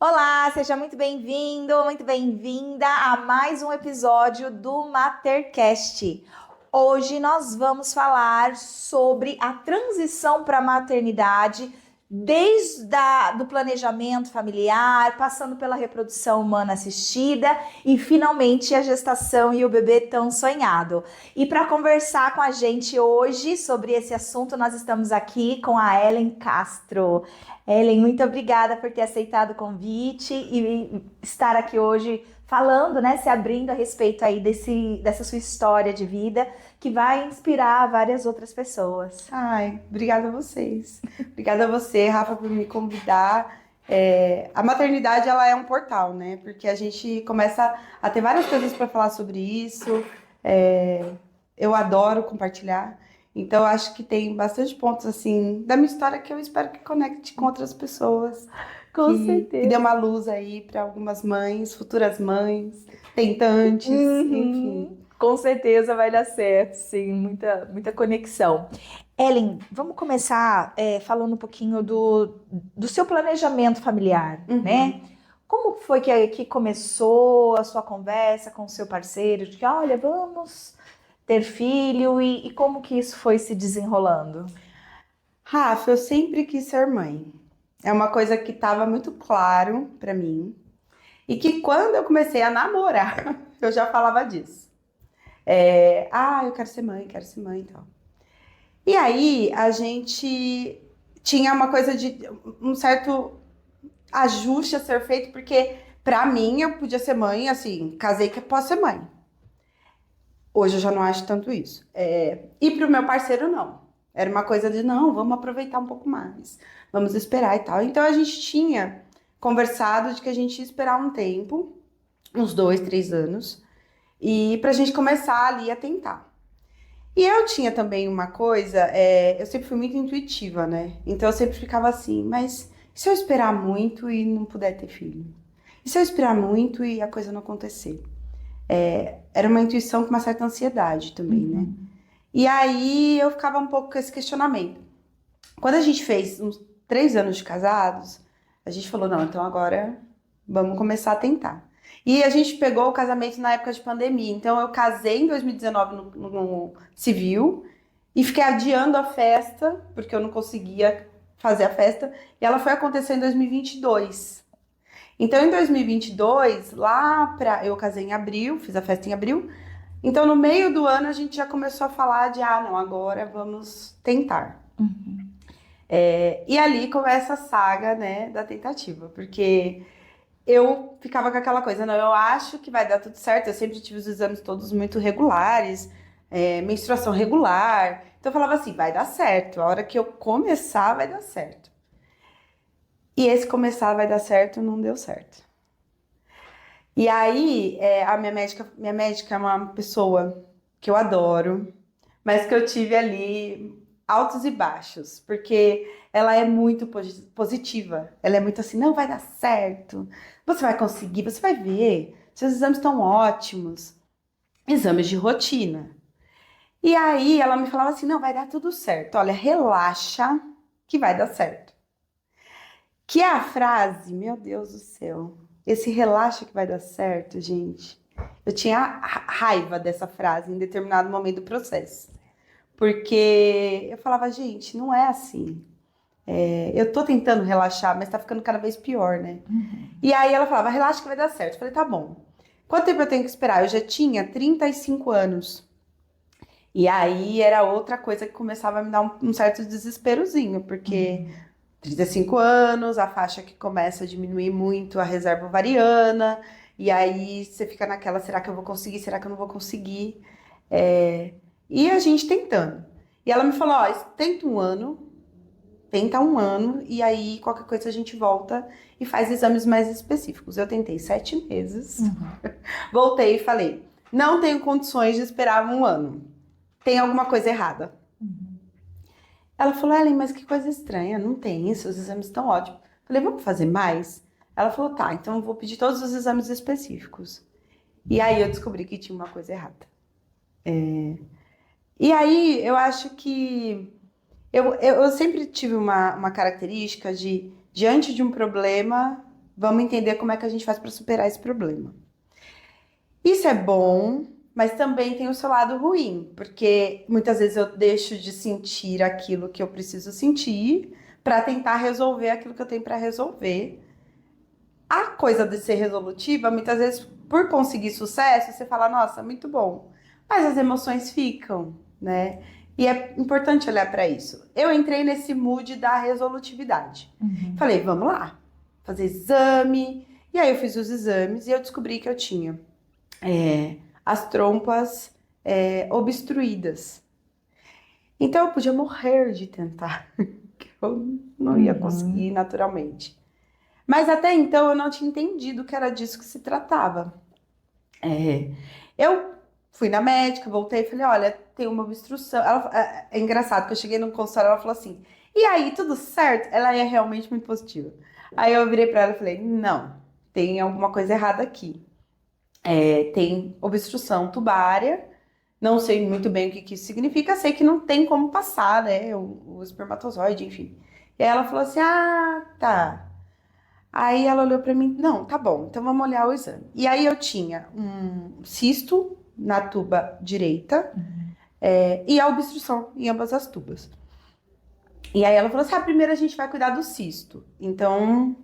Olá, seja muito bem-vindo, muito bem-vinda a mais um episódio do Matercast. Hoje nós vamos falar sobre a transição para a maternidade, do planejamento familiar, passando pela reprodução humana assistida e finalmente a gestação e o bebê tão sonhado. E para conversar com a gente hoje sobre esse assunto, nós estamos aqui com a Ellen Castro. Ellen, muito obrigada por ter aceitado o convite e estar aqui hoje falando, né, se abrindo a respeito aí dessa sua história de vida que vai inspirar várias outras pessoas. Ai, obrigada a vocês. Obrigada a você, Rafa, por me convidar. A maternidade, ela é um portal, né? Porque a gente começa a ter várias coisas para falar sobre isso. Eu adoro compartilhar. Então, eu acho que tem bastante pontos, assim, da minha história que eu espero que conecte com outras pessoas. Com Que dê certeza. uma luz aí para algumas mães, futuras mães, tentantes, enfim. Com certeza vai dar certo, sim, muita conexão. Ellen, vamos começar falando um pouquinho do seu planejamento familiar, né? Uhum. Como foi que começou a sua conversa com o seu parceiro? De que, olha, vamos ter filho e como que isso foi se desenrolando? Rafa, eu sempre quis ser mãe. É uma coisa que estava muito claro para mim. E que quando eu comecei a namorar, eu já falava disso. Eu quero ser mãe e tal. E aí a gente tinha uma coisa de um certo ajuste a ser feito, porque pra mim eu podia ser mãe, assim, casei que posso ser mãe. Hoje eu já não acho tanto isso. E pro meu parceiro, não. Era uma coisa de, não, vamos aproveitar um pouco mais, vamos esperar e tal. Então a gente tinha conversado de que a gente ia esperar um tempo, uns 2, 3 anos, e pra gente começar ali a tentar. E eu tinha também uma coisa, eu sempre fui muito intuitiva, né? Então eu sempre ficava assim, mas e se eu esperar muito e não puder ter filho? E se eu esperar muito e a coisa não acontecer? Era uma intuição com uma certa ansiedade também, né? Uhum. E aí eu ficava um pouco com esse questionamento. Quando a gente fez uns 3 anos de casados, a gente falou, não, então agora vamos começar a tentar. E a gente pegou o casamento na época de pandemia. Então eu casei em 2019 no civil e fiquei adiando a festa, porque eu não conseguia fazer a festa, e ela foi acontecer em 2022. Então em 2022, eu casei em abril, fiz a festa em abril. Então no meio do ano a gente já começou a falar de, não, agora vamos tentar. Uhum. E ali começa a saga, né, da tentativa, porque eu ficava com aquela coisa, não, eu acho que vai dar tudo certo, eu sempre tive os exames todos muito regulares, menstruação regular, então eu falava assim, vai dar certo, a hora que eu começar vai dar certo. E esse começar vai dar certo não deu certo. E aí, a minha médica é uma pessoa que eu adoro, mas que eu tive ali altos e baixos, porque ela é muito positiva. Ela é muito assim, não vai dar certo, você vai conseguir, você vai ver, seus exames estão ótimos, exames de rotina. E aí ela me falava assim, não, vai dar tudo certo, olha, relaxa que vai dar certo. Que é a frase, meu Deus do céu, esse relaxa que vai dar certo, gente. Eu tinha raiva dessa frase em determinado momento do processo. Porque eu falava, gente, não é assim. Eu tô tentando relaxar, mas tá ficando cada vez pior, né? Uhum. E aí ela falava, relaxa que vai dar certo. Eu falei, tá bom. Quanto tempo eu tenho que esperar? Eu já tinha 35 anos. E aí era outra coisa que começava a me dar um certo desesperozinho, porque Uhum. 35 anos, a faixa que começa a diminuir muito a reserva ovariana, e aí você fica naquela, será que eu vou conseguir? Será que eu não vou conseguir? É, E a gente tentando. E ela me falou, ó, tenta um ano, e aí qualquer coisa a gente volta e faz exames mais específicos. Eu tentei 7 meses, Uhum. voltei e falei, não tenho condições de esperar um ano. Tem alguma coisa errada. Uhum. Ela falou, Ellen, mas que coisa estranha, não tem isso, os exames estão ótimos. Falei, vamos fazer mais? Ela falou, tá, então eu vou pedir todos os exames específicos. E aí eu descobri que tinha uma coisa errada. E aí eu acho que eu sempre tive uma característica de, diante de um problema, Vamos entender como é que a gente faz para superar esse problema. Isso é bom, mas também tem o seu lado ruim, porque muitas vezes eu deixo de sentir aquilo que eu preciso sentir para tentar resolver aquilo que eu tenho para resolver. A coisa de ser resolutiva, muitas vezes, por conseguir sucesso, você fala, nossa, muito bom. Mas as emoções ficam, né? E é importante olhar para isso. Eu entrei nesse mood da resolutividade. Falei, vamos lá, fazer exame. E aí eu fiz os exames e eu descobri que eu tinha as trompas obstruídas. Então eu podia morrer de tentar, que eu não ia conseguir naturalmente. Mas até então eu não tinha entendido que era disso que se tratava. Eu fui na médica, voltei e falei, olha, tem uma obstrução. É engraçado que eu cheguei no consultório, ela falou assim, e aí, tudo certo? Ela é realmente muito positiva. Aí eu virei pra ela e falei, não, tem alguma coisa errada aqui. Tem obstrução tubária, não sei muito bem o que isso significa, sei que não tem como passar, né, o espermatozoide, enfim. E aí ela falou assim, ah, tá. Aí ela olhou pra mim, não, tá bom, então vamos olhar o exame. E aí eu tinha um cisto na tuba direita e a obstrução em ambas as tubas. E aí ela falou assim, primeiro a gente vai cuidar do cisto. Então,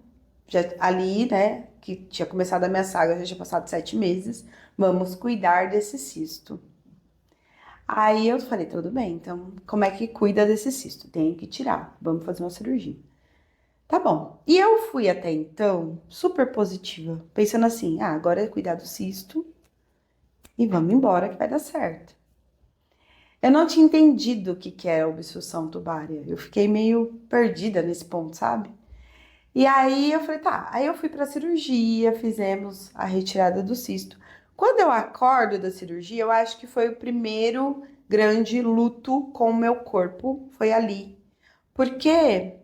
já, ali, né, que tinha começado a minha saga, já tinha passado 7 meses, vamos cuidar desse cisto. Aí eu falei, tudo bem, então como é que cuida desse cisto? Tem que tirar, vamos fazer uma cirurgia. Tá bom. E eu fui até então super positiva, pensando assim, agora é cuidar do cisto e vamos embora que vai dar certo. Eu não tinha entendido o que era obstrução tubária. Eu fiquei meio perdida nesse ponto, sabe? E aí eu falei, tá. Aí eu fui pra cirurgia, fizemos a retirada do cisto. Quando eu acordo da cirurgia, eu acho que foi o primeiro grande luto com o meu corpo, foi ali. Porque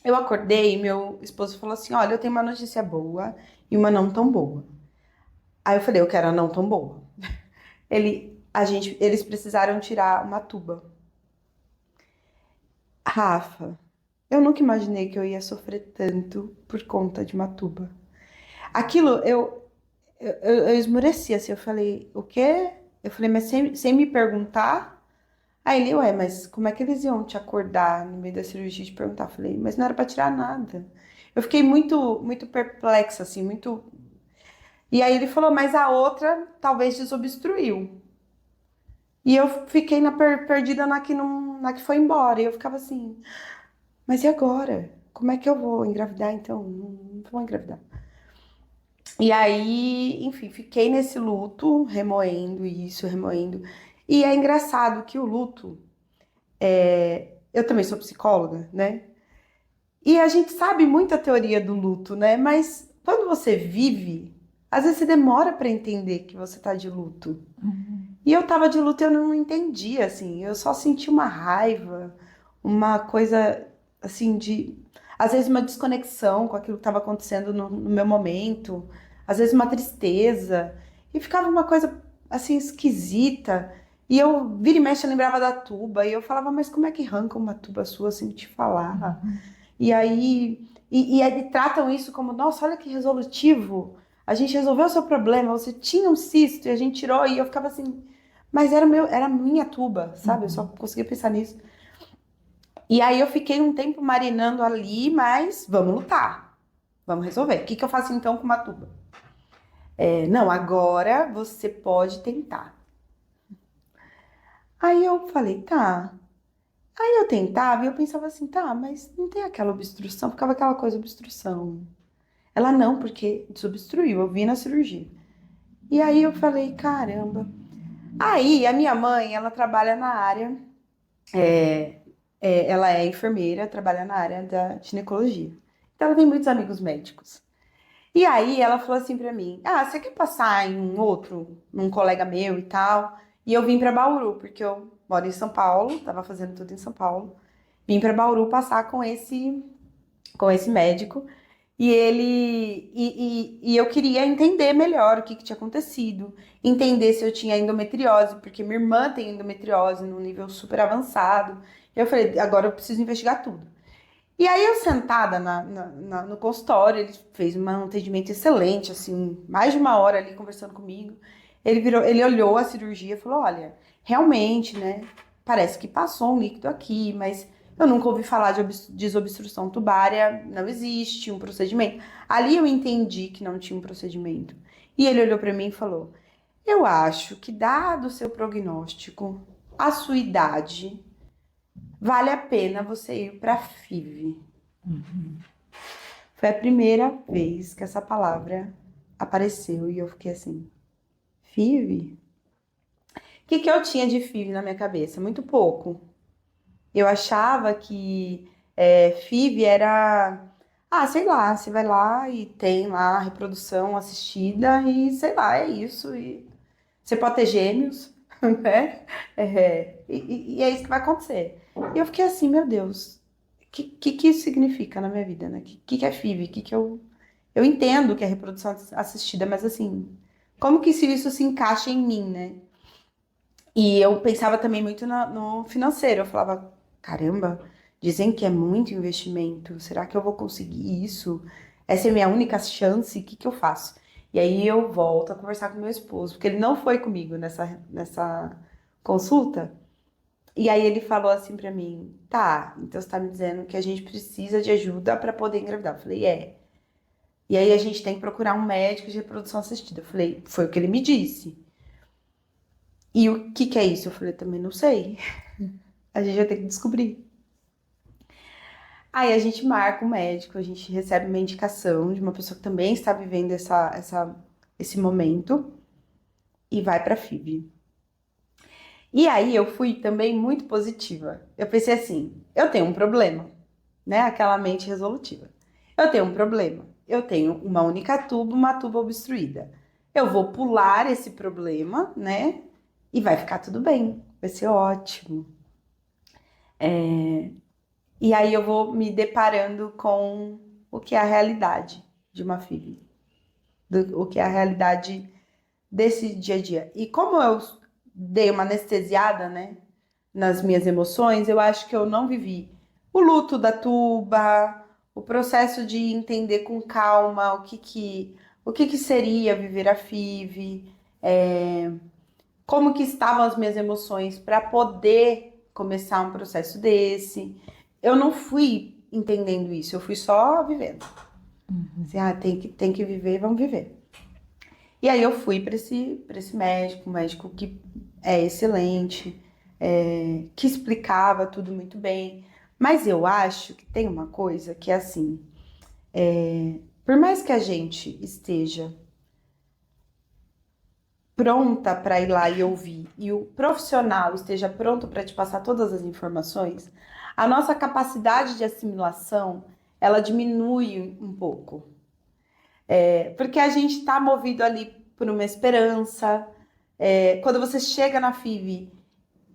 eu acordei e meu esposo falou assim, olha, eu tenho uma notícia boa e uma não tão boa. Aí eu falei, eu quero a não tão boa. Eles precisaram tirar uma tuba. Rafa, eu nunca imaginei que eu ia sofrer tanto por conta de uma tuba. Aquilo, eu esmureci, assim, eu falei, o quê? Eu falei, mas sem me perguntar? Aí ele, ué, mas como é que eles iam te acordar no meio da cirurgia e te perguntar? Eu falei, mas não era pra tirar nada. Eu fiquei muito, muito perplexa, assim, muito... E aí ele falou, mas a outra talvez desobstruiu. E eu fiquei perdida na que foi embora. E eu ficava assim, mas e agora? Como é que eu vou engravidar então? Não vou engravidar. E aí, enfim, fiquei nesse luto, remoendo isso, remoendo. E é engraçado que o luto, eu também sou psicóloga, né? E a gente sabe muito a teoria do luto, né? Mas quando você vive, às vezes você demora pra entender que você tá de luto. E eu tava de luto e eu não entendia, assim. Eu só senti uma raiva, uma coisa, assim, de... Às vezes uma desconexão com aquilo que estava acontecendo no meu momento. Às vezes uma tristeza. E ficava uma coisa, assim, esquisita. E eu, vira e mexe, eu lembrava da tuba. E eu falava, mas como é que arranca uma tuba sua sem te falar? E aí... E tratam isso como, nossa, olha que resolutivo. A gente resolveu o seu problema. Você tinha um cisto e a gente tirou. E eu ficava assim... Mas era a minha tuba, sabe? Eu só conseguia pensar nisso. E aí eu fiquei um tempo marinando ali, mas vamos lutar. Vamos resolver. O que eu faço então com uma tuba? Não, agora você pode tentar. Aí eu falei, tá. Aí eu tentava e eu pensava assim, tá, mas não tem aquela obstrução? Ficava aquela coisa, obstrução. Ela não, porque desobstruiu, eu vi na cirurgia. E aí eu falei, caramba. Aí a minha mãe, ela trabalha na área, ela é enfermeira, trabalha na área da ginecologia. Então ela tem muitos amigos médicos. E aí ela falou assim pra mim, você quer passar em num colega meu e tal? E eu vim pra Bauru, porque eu moro em São Paulo, tava fazendo tudo em São Paulo. Vim pra Bauru passar com esse médico. E e eu queria entender melhor o que tinha acontecido, entender se eu tinha endometriose, porque minha irmã tem endometriose num nível super avançado. E eu falei, agora eu preciso investigar tudo. E aí eu sentada no consultório, ele fez um atendimento excelente, assim, mais de uma hora ali conversando comigo. Ele olhou a cirurgia e falou, olha, realmente, né, parece que passou um líquido aqui, mas eu nunca ouvi falar de desobstrução tubária, não existe um procedimento. Ali eu entendi que não tinha um procedimento. E ele olhou para mim e falou, eu acho que dado o seu prognóstico, a sua idade, vale a pena você ir para FIV. Foi a primeira vez que essa palavra apareceu e eu fiquei assim, FIV? O que eu tinha de FIV na minha cabeça? Muito pouco. Eu achava que FIV era, sei lá, você vai lá e tem lá a reprodução assistida e sei lá, é isso. E você pode ter gêmeos, né? E é isso que vai acontecer. E eu fiquei assim, meu Deus, o que isso significa na minha vida, né? Que é FIV? Eu entendo que é reprodução assistida, mas assim, como que isso se encaixa em mim, né? E eu pensava também muito no financeiro. Eu falava, caramba, dizem que é muito investimento. Será que eu vou conseguir isso? Essa é a minha única chance? O que eu faço? E aí eu volto a conversar com meu esposo, porque ele não foi comigo nessa consulta. E aí ele falou assim pra mim, tá, então você tá me dizendo que a gente precisa de ajuda pra poder engravidar. Eu falei, é. E aí a gente tem que procurar um médico de reprodução assistida. Eu falei, foi o que ele me disse. E o que é isso? Eu falei, também não sei. A gente vai ter que descobrir. Aí a gente marca o médico, a gente recebe uma indicação de uma pessoa que também está vivendo esse momento e vai pra FIV. E aí eu fui também muito positiva. Eu pensei assim, eu tenho um problema, né? Aquela mente resolutiva. Eu tenho um problema. Eu tenho uma única tuba, uma tuba obstruída. Eu vou pular esse problema, né? E vai ficar tudo bem. Vai ser ótimo. E aí eu vou me deparando com o que é a realidade de uma filha, o que é a realidade desse dia a dia. E como eu dei uma anestesiada, né, nas minhas emoções, eu acho que eu não vivi o luto da tuba, o processo de entender com calma o que seria viver a FIV, como que estavam as minhas emoções para poder começar um processo desse. Eu não fui entendendo isso, eu fui só vivendo. Assim, tem que viver, vamos viver. E aí eu fui para esse médico, um médico que é excelente, que explicava tudo muito bem. Mas eu acho que tem uma coisa que é assim, por mais que a gente esteja pronta para ir lá e ouvir e o profissional esteja pronto para te passar todas as informações, a nossa capacidade de assimilação ela diminui um pouco. Porque a gente está movido ali por uma esperança. Quando você chega na FIV,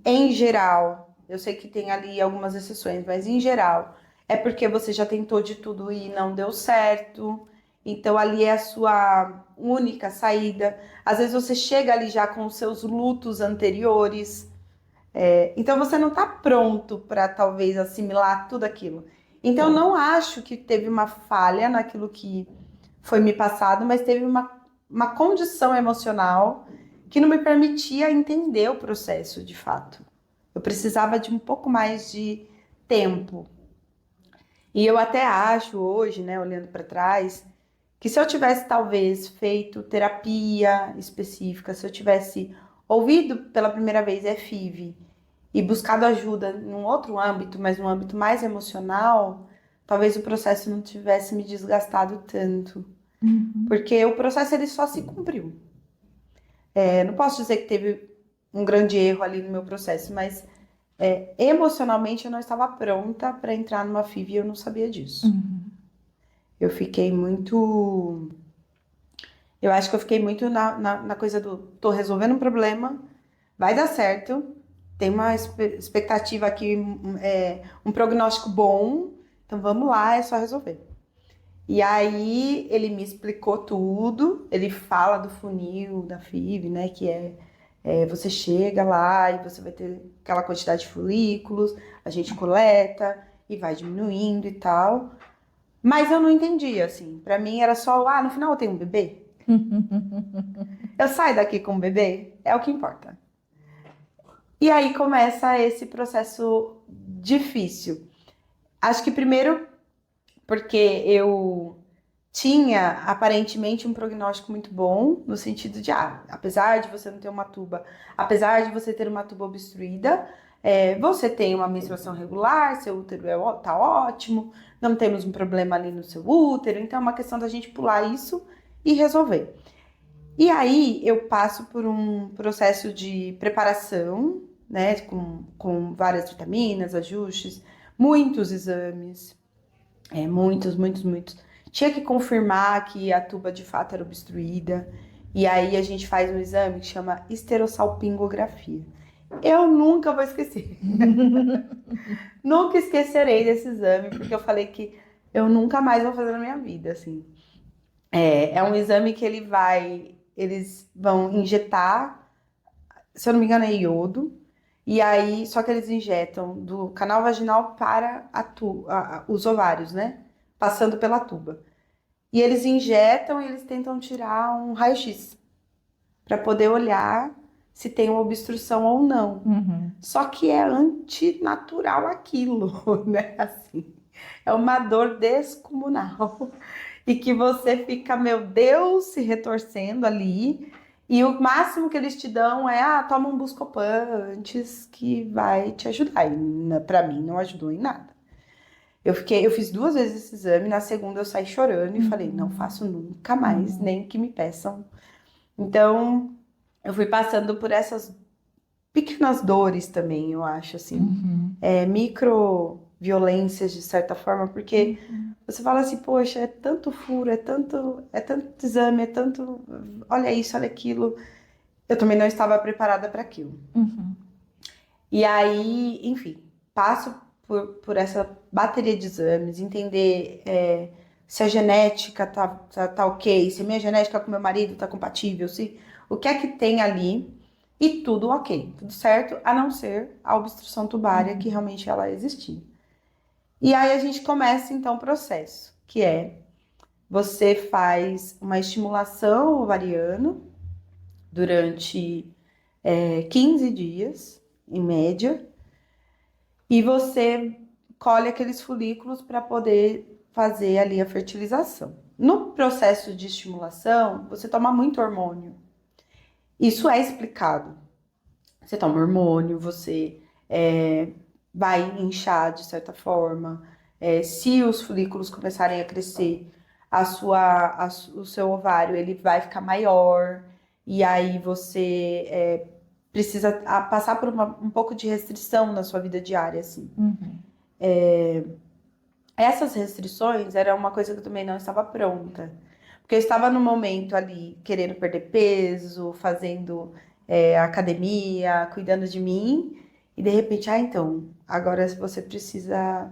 em geral, eu sei que tem ali algumas exceções, mas em geral, é porque você já tentou de tudo e não deu certo. Então ali é a sua única saída. Às vezes você chega ali já com os seus lutos anteriores. Então você não está pronto para talvez assimilar tudo aquilo. Então eu não acho que teve uma falha naquilo que foi me passado, mas teve uma condição emocional que não me permitia entender o processo de fato. Eu precisava de um pouco mais de tempo. E eu até acho hoje, né, olhando para trás, que se eu tivesse talvez feito terapia específica, se eu tivesse ouvido pela primeira vez FIV e buscado ajuda num outro âmbito, mas num âmbito mais emocional, talvez o processo não tivesse me desgastado tanto. Porque o processo ele só se cumpriu. Não posso dizer que teve um grande erro ali no meu processo, mas emocionalmente eu não estava pronta para entrar numa FIV e eu não sabia disso. Eu fiquei muito. Eu acho que eu fiquei muito na coisa do tô resolvendo um problema, vai dar certo, tem uma expectativa aqui, um prognóstico bom, então vamos lá, é só resolver. E aí ele me explicou tudo, ele fala do funil da FIV, né, que você chega lá e você vai ter aquela quantidade de folículos, a gente coleta, e vai diminuindo e tal. Mas eu não entendia, assim. Pra mim era só, no final eu tenho um bebê. Eu saio daqui com um bebê, é o que importa. E aí começa esse processo difícil. Acho que primeiro porque eu tinha aparentemente um prognóstico muito bom, no sentido de, apesar de você não ter uma tuba, apesar de você ter uma tuba obstruída, você tem uma menstruação regular, seu útero tá ótimo, não temos um problema ali no seu útero, então é uma questão da gente pular isso e resolver. E aí eu passo por um processo de preparação, né, com várias vitaminas, ajustes, muitos exames, muitos. Tinha que confirmar que a tuba de fato era obstruída. E aí a gente faz um exame que chama esterossalpingografia. Eu nunca vou esquecer. Nunca esquecerei desse exame, porque eu falei que eu nunca mais vou fazer na minha vida, assim. É um exame que eles vão injetar, se eu não me engano, é iodo. E aí, só que eles injetam do canal vaginal para os ovários, né? Passando pela tuba. E eles injetam e eles tentam tirar um raio-x para poder olhar se tem uma obstrução ou não. Uhum. Só que é antinatural aquilo, né? Assim, é uma dor descomunal. E que você fica, meu Deus, se retorcendo ali. E o máximo que eles te dão é, toma um Buscopan antes que vai te ajudar. E pra mim não ajudou em nada. Eu fiz 2 vezes esse exame, na segunda eu saí chorando e falei, não faço nunca mais, nem que me peçam. Então, eu fui passando por essas pequenas dores também, eu acho, assim. Micro violências, de certa forma, porque você fala assim, poxa, é tanto furo, é tanto exame, é tanto, olha isso, olha aquilo. Eu também não estava preparada para aquilo. E aí, enfim, passo por essa bateria de exames, entender se a genética tá ok, se a minha genética com meu marido tá compatível, se o que é que tem ali, e tudo ok, tudo certo, a não ser a obstrução tubária, que realmente ela existia. E aí a gente começa então o processo, que é você faz uma estimulação ovariana durante 15 dias, em média, e você colhe aqueles folículos para poder fazer ali a fertilização. No processo de estimulação, você toma muito hormônio. Isso é explicado. Você toma hormônio, você vai inchar de certa forma. Se os folículos começarem a crescer, o seu ovário ele vai ficar maior. E aí você precisa passar por um pouco de restrição na sua vida diária, assim. Essas restrições era uma coisa que eu também não estava pronta. Porque eu estava no momento ali querendo perder peso, fazendo academia, cuidando de mim. E de repente, então, agora você precisa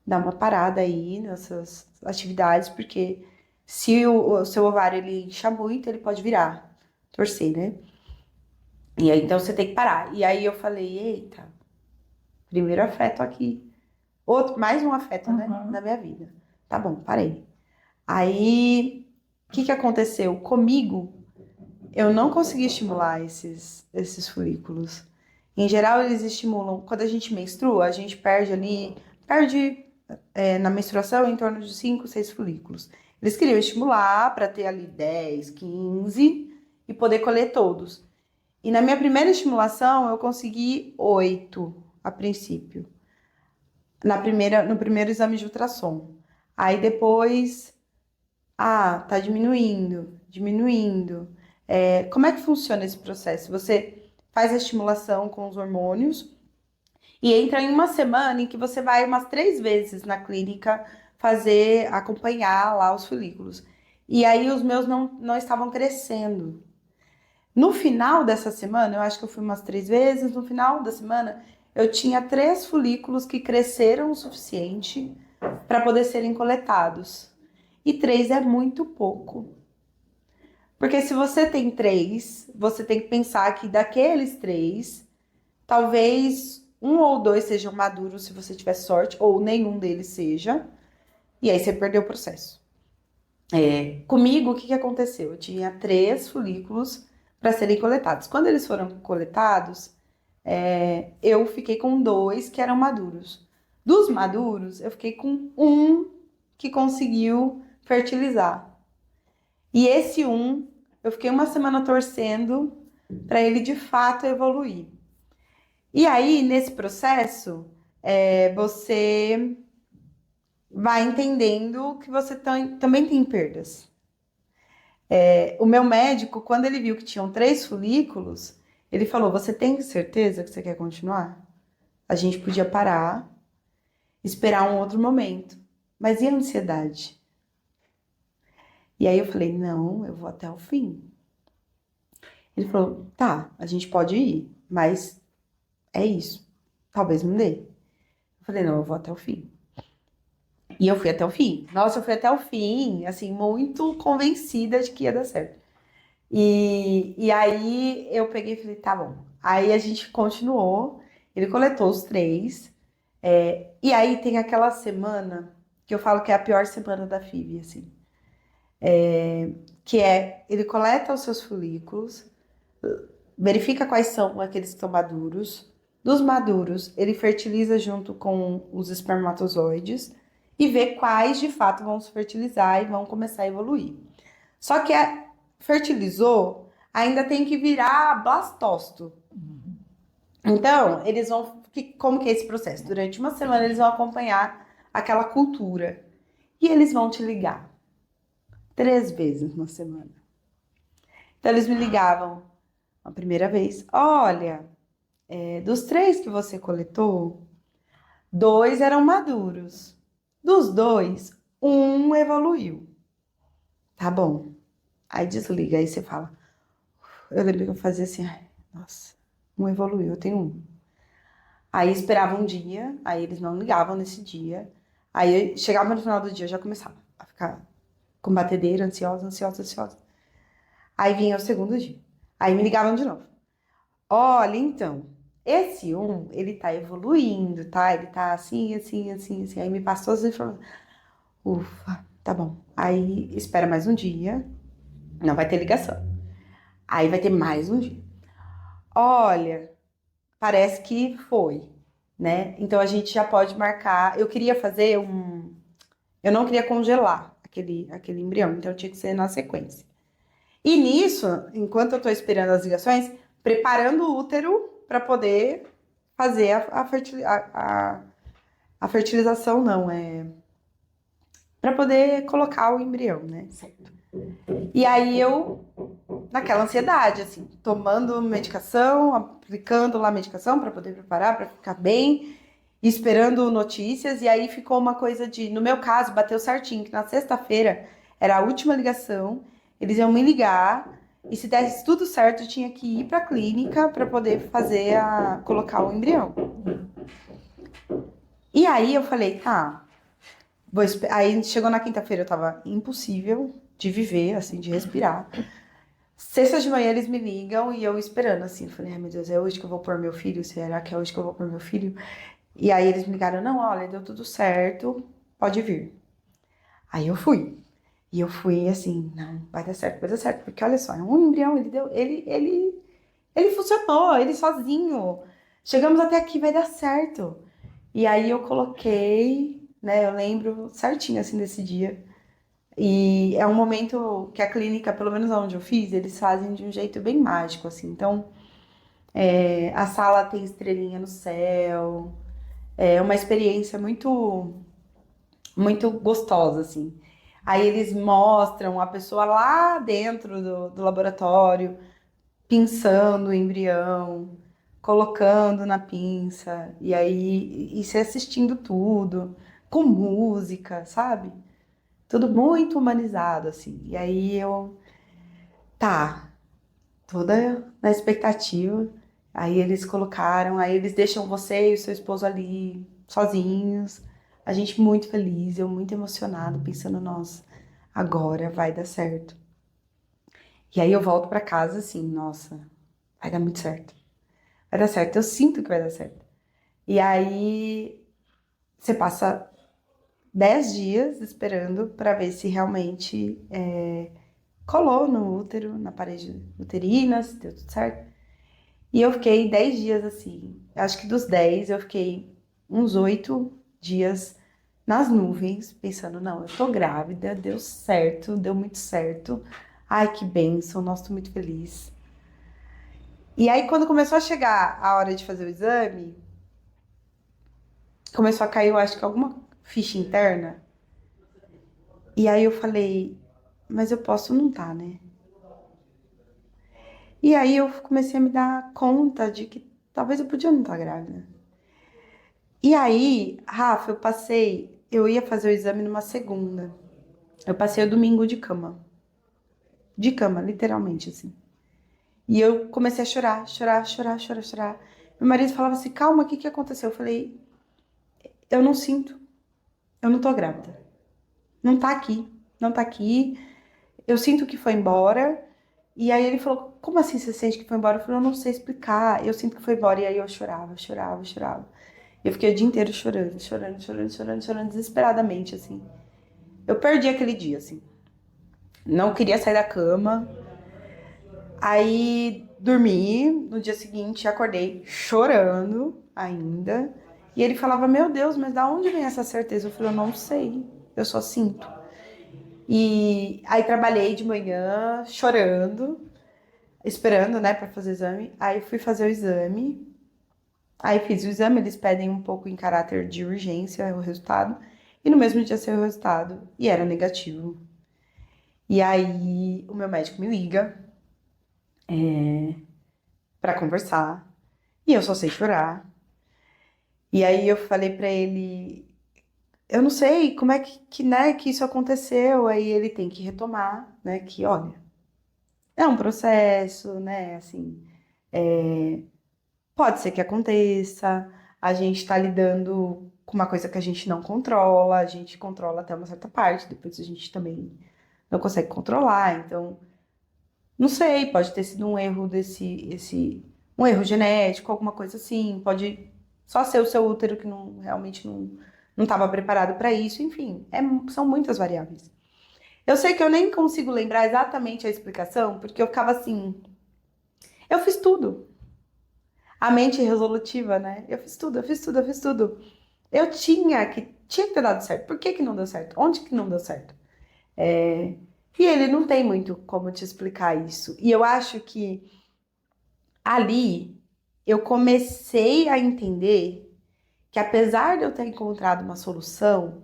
dar uma parada aí nessas atividades, porque se o seu ovário ele incha muito, ele pode virar, torcer, né? E aí, então você tem que parar. E aí eu falei, eita, primeiro afeto aqui. Mais um afeto, né, na minha vida. Tá bom, parei. Aí, o que aconteceu? Comigo, eu não consegui estimular esses folículos. Em geral, eles estimulam... Quando a gente menstrua, a gente perde na menstruação em torno de 5, 6 folículos. Eles queriam estimular para ter ali 10, 15 e poder colher todos. E na minha primeira estimulação, eu consegui 8 a princípio. No primeiro exame de ultrassom. Aí depois, tá diminuindo. Como é que funciona esse processo? Você faz a estimulação com os hormônios e entra em uma semana em que você vai umas 3 vezes na clínica acompanhar lá os folículos. E aí os meus não estavam crescendo. No final dessa semana, eu acho que eu fui umas 3 vezes, no final da semana, eu tinha 3 folículos que cresceram o suficiente para poder serem coletados. E 3 é muito pouco. Porque se você tem 3, você tem que pensar que daqueles 3, talvez um ou dois sejam maduros, se você tiver sorte, ou nenhum deles seja. E aí você perdeu o processo. Comigo, o que aconteceu? Eu tinha 3 folículos para serem coletados. Quando eles foram coletados, eu fiquei com 2 que eram maduros. Dos maduros, eu fiquei com um que conseguiu fertilizar. E esse um, eu fiquei uma semana torcendo para ele de fato evoluir. E aí, nesse processo, você vai entendendo que você também tem perdas. O meu médico, quando ele viu que tinham 3 folículos, ele falou: Você tem certeza que você quer continuar? A gente podia parar, esperar um outro momento. Mas e a ansiedade? E aí eu falei: Não, eu vou até o fim. Ele falou: Tá, a gente pode ir, mas é isso. Talvez não dê. Eu falei: Não, eu vou até o fim. E eu fui até o fim. Nossa, eu fui até o fim, assim, muito convencida de que ia dar certo. E aí eu peguei e falei, tá bom. Aí a gente continuou, ele coletou os 3. E aí tem aquela semana que eu falo que é a pior semana da FIV, assim. Ele coleta os seus folículos, verifica quais são aqueles que estão maduros. Dos maduros, ele fertiliza junto com os espermatozoides e vê quais de fato vão se fertilizar e vão começar a evoluir. Só que fertilizou, ainda tem que virar blastócito. Então, eles vão. Como que é esse processo? Durante uma semana, eles vão acompanhar aquela cultura. E eles vão te ligar 3 vezes na semana. Então, eles me ligavam a primeira vez: Olha, dos 3 que você coletou, 2 eram maduros. Dos 2, um evoluiu. Tá bom. Aí desliga, aí você fala. Eu lembro que eu fazia assim, ai, nossa, um evoluiu, eu tenho um. Aí esperava um dia, aí eles não ligavam nesse dia. Aí chegava no final do dia, eu já começava a ficar com batedeira, ansiosa, ansiosa, ansiosa. Aí vinha o segundo dia. Aí me ligavam de novo. Olha, então, esse um, ele tá evoluindo, tá? Ele tá assim, assim, assim, assim. Aí me passou as informações. Ufa, tá bom. Aí espera mais um dia, não vai ter ligação. Aí vai ter mais um dia. Olha, parece que foi, né? Então a gente já pode marcar. Eu queria fazer um. Eu não queria congelar aquele embrião, então tinha que ser na sequência. E nisso, enquanto eu tô esperando as ligações, preparando o útero para poder fazer a fertilização, não, para poder colocar o embrião, né? Certo. E aí eu, naquela ansiedade, assim, tomando medicação, aplicando lá a medicação para poder preparar, para ficar bem, esperando notícias. E aí ficou uma coisa de, no meu caso, bateu certinho, que na sexta-feira era a última ligação, eles iam me ligar. E se desse tudo certo, eu tinha que ir para a clínica para poder colocar o embrião. E aí eu falei, tá. Aí chegou na quinta-feira, eu tava impossível de viver, assim, de respirar. Sexta de manhã eles me ligam e eu esperando, assim. Eu falei, ai meu Deus, é hoje que eu vou pôr meu filho? Será que é hoje que eu vou pôr meu filho? E aí eles me ligaram, não, olha, deu tudo certo, pode vir. Aí eu fui. E eu fui assim, não, vai dar certo, vai dar certo. Porque olha só, é um embrião, ele funcionou, ele sozinho. Chegamos até aqui, vai dar certo. E aí eu coloquei, né, eu lembro certinho, assim, desse dia. E é um momento que a clínica, pelo menos onde eu fiz, eles fazem de um jeito bem mágico, assim. Então, a sala tem estrelinha no céu. É uma experiência muito, muito gostosa, assim. Aí eles mostram a pessoa lá dentro do laboratório, pinçando o embrião, colocando na pinça, e se assistindo tudo, com música, sabe? Tudo muito humanizado, assim. E aí tá, toda na expectativa. Aí eles colocaram, aí eles deixam você e o seu esposo ali, sozinhos. A gente muito feliz, eu muito emocionada, pensando, nossa, agora vai dar certo. E aí eu volto pra casa assim, nossa, vai dar muito certo. Vai dar certo, eu sinto que vai dar certo. E aí você passa 10 dias esperando para ver se realmente colou no útero, na parede uterina, se deu tudo certo. E eu fiquei 10 dias assim. Acho que dos 10 eu fiquei uns 8 dias nas nuvens, pensando, não, eu tô grávida, deu certo, deu muito certo. Ai, que bênção, nossa, tô muito feliz. E aí, quando começou a chegar a hora de fazer o exame, começou a cair, eu acho que alguma ficha interna. E aí eu falei, mas eu posso não tá, né? E aí eu comecei a me dar conta de que talvez eu podia não estar grávida. E aí, Rafa, eu ia fazer o exame numa segunda. Eu passei o domingo de cama. De cama, literalmente, assim. E eu comecei a chorar, chorar, chorar, chorar, chorar. Meu marido falava assim, calma, o que que aconteceu? Eu falei, eu não sinto, eu não tô grávida. Não tá aqui, não tá aqui. Eu sinto que foi embora. E aí ele falou, como assim você sente que foi embora? Eu falei, eu não sei explicar, eu sinto que foi embora. E aí eu chorava, chorava, chorava. Eu fiquei o dia inteiro chorando, chorando, chorando, chorando, chorando, desesperadamente, assim. Eu perdi aquele dia, assim. Não queria sair da cama. Aí dormi, no dia seguinte acordei chorando ainda. E ele falava, meu Deus, mas da onde vem essa certeza? Eu falei, eu não sei, eu só sinto. E aí trabalhei de manhã chorando, esperando, né, pra fazer o exame. Aí fui fazer o exame. Aí fiz o exame, eles pedem um pouco em caráter de urgência o resultado. E no mesmo dia saiu o resultado e era negativo. E aí o meu médico me liga pra conversar. E eu só sei chorar. E aí eu falei pra ele, eu não sei como é né, que isso aconteceu. Aí ele tem que retomar, né, que olha, é um processo, né, assim, pode ser que aconteça, a gente tá lidando com uma coisa que a gente não controla, a gente controla até uma certa parte, depois a gente também não consegue controlar, então, não sei, pode ter sido um erro um erro genético, alguma coisa assim, pode só ser o seu útero que não, realmente não estava preparado para isso, enfim, são muitas variáveis. Eu sei que eu nem consigo lembrar exatamente a explicação, porque eu ficava assim, eu fiz tudo. A mente resolutiva, né? Eu fiz tudo, eu fiz tudo, eu fiz tudo. Eu tinha que ter dado certo. Por que que não deu certo? Onde que não deu certo? E ele não tem muito como te explicar isso. E eu acho que ali eu comecei a entender que apesar de eu ter encontrado uma solução,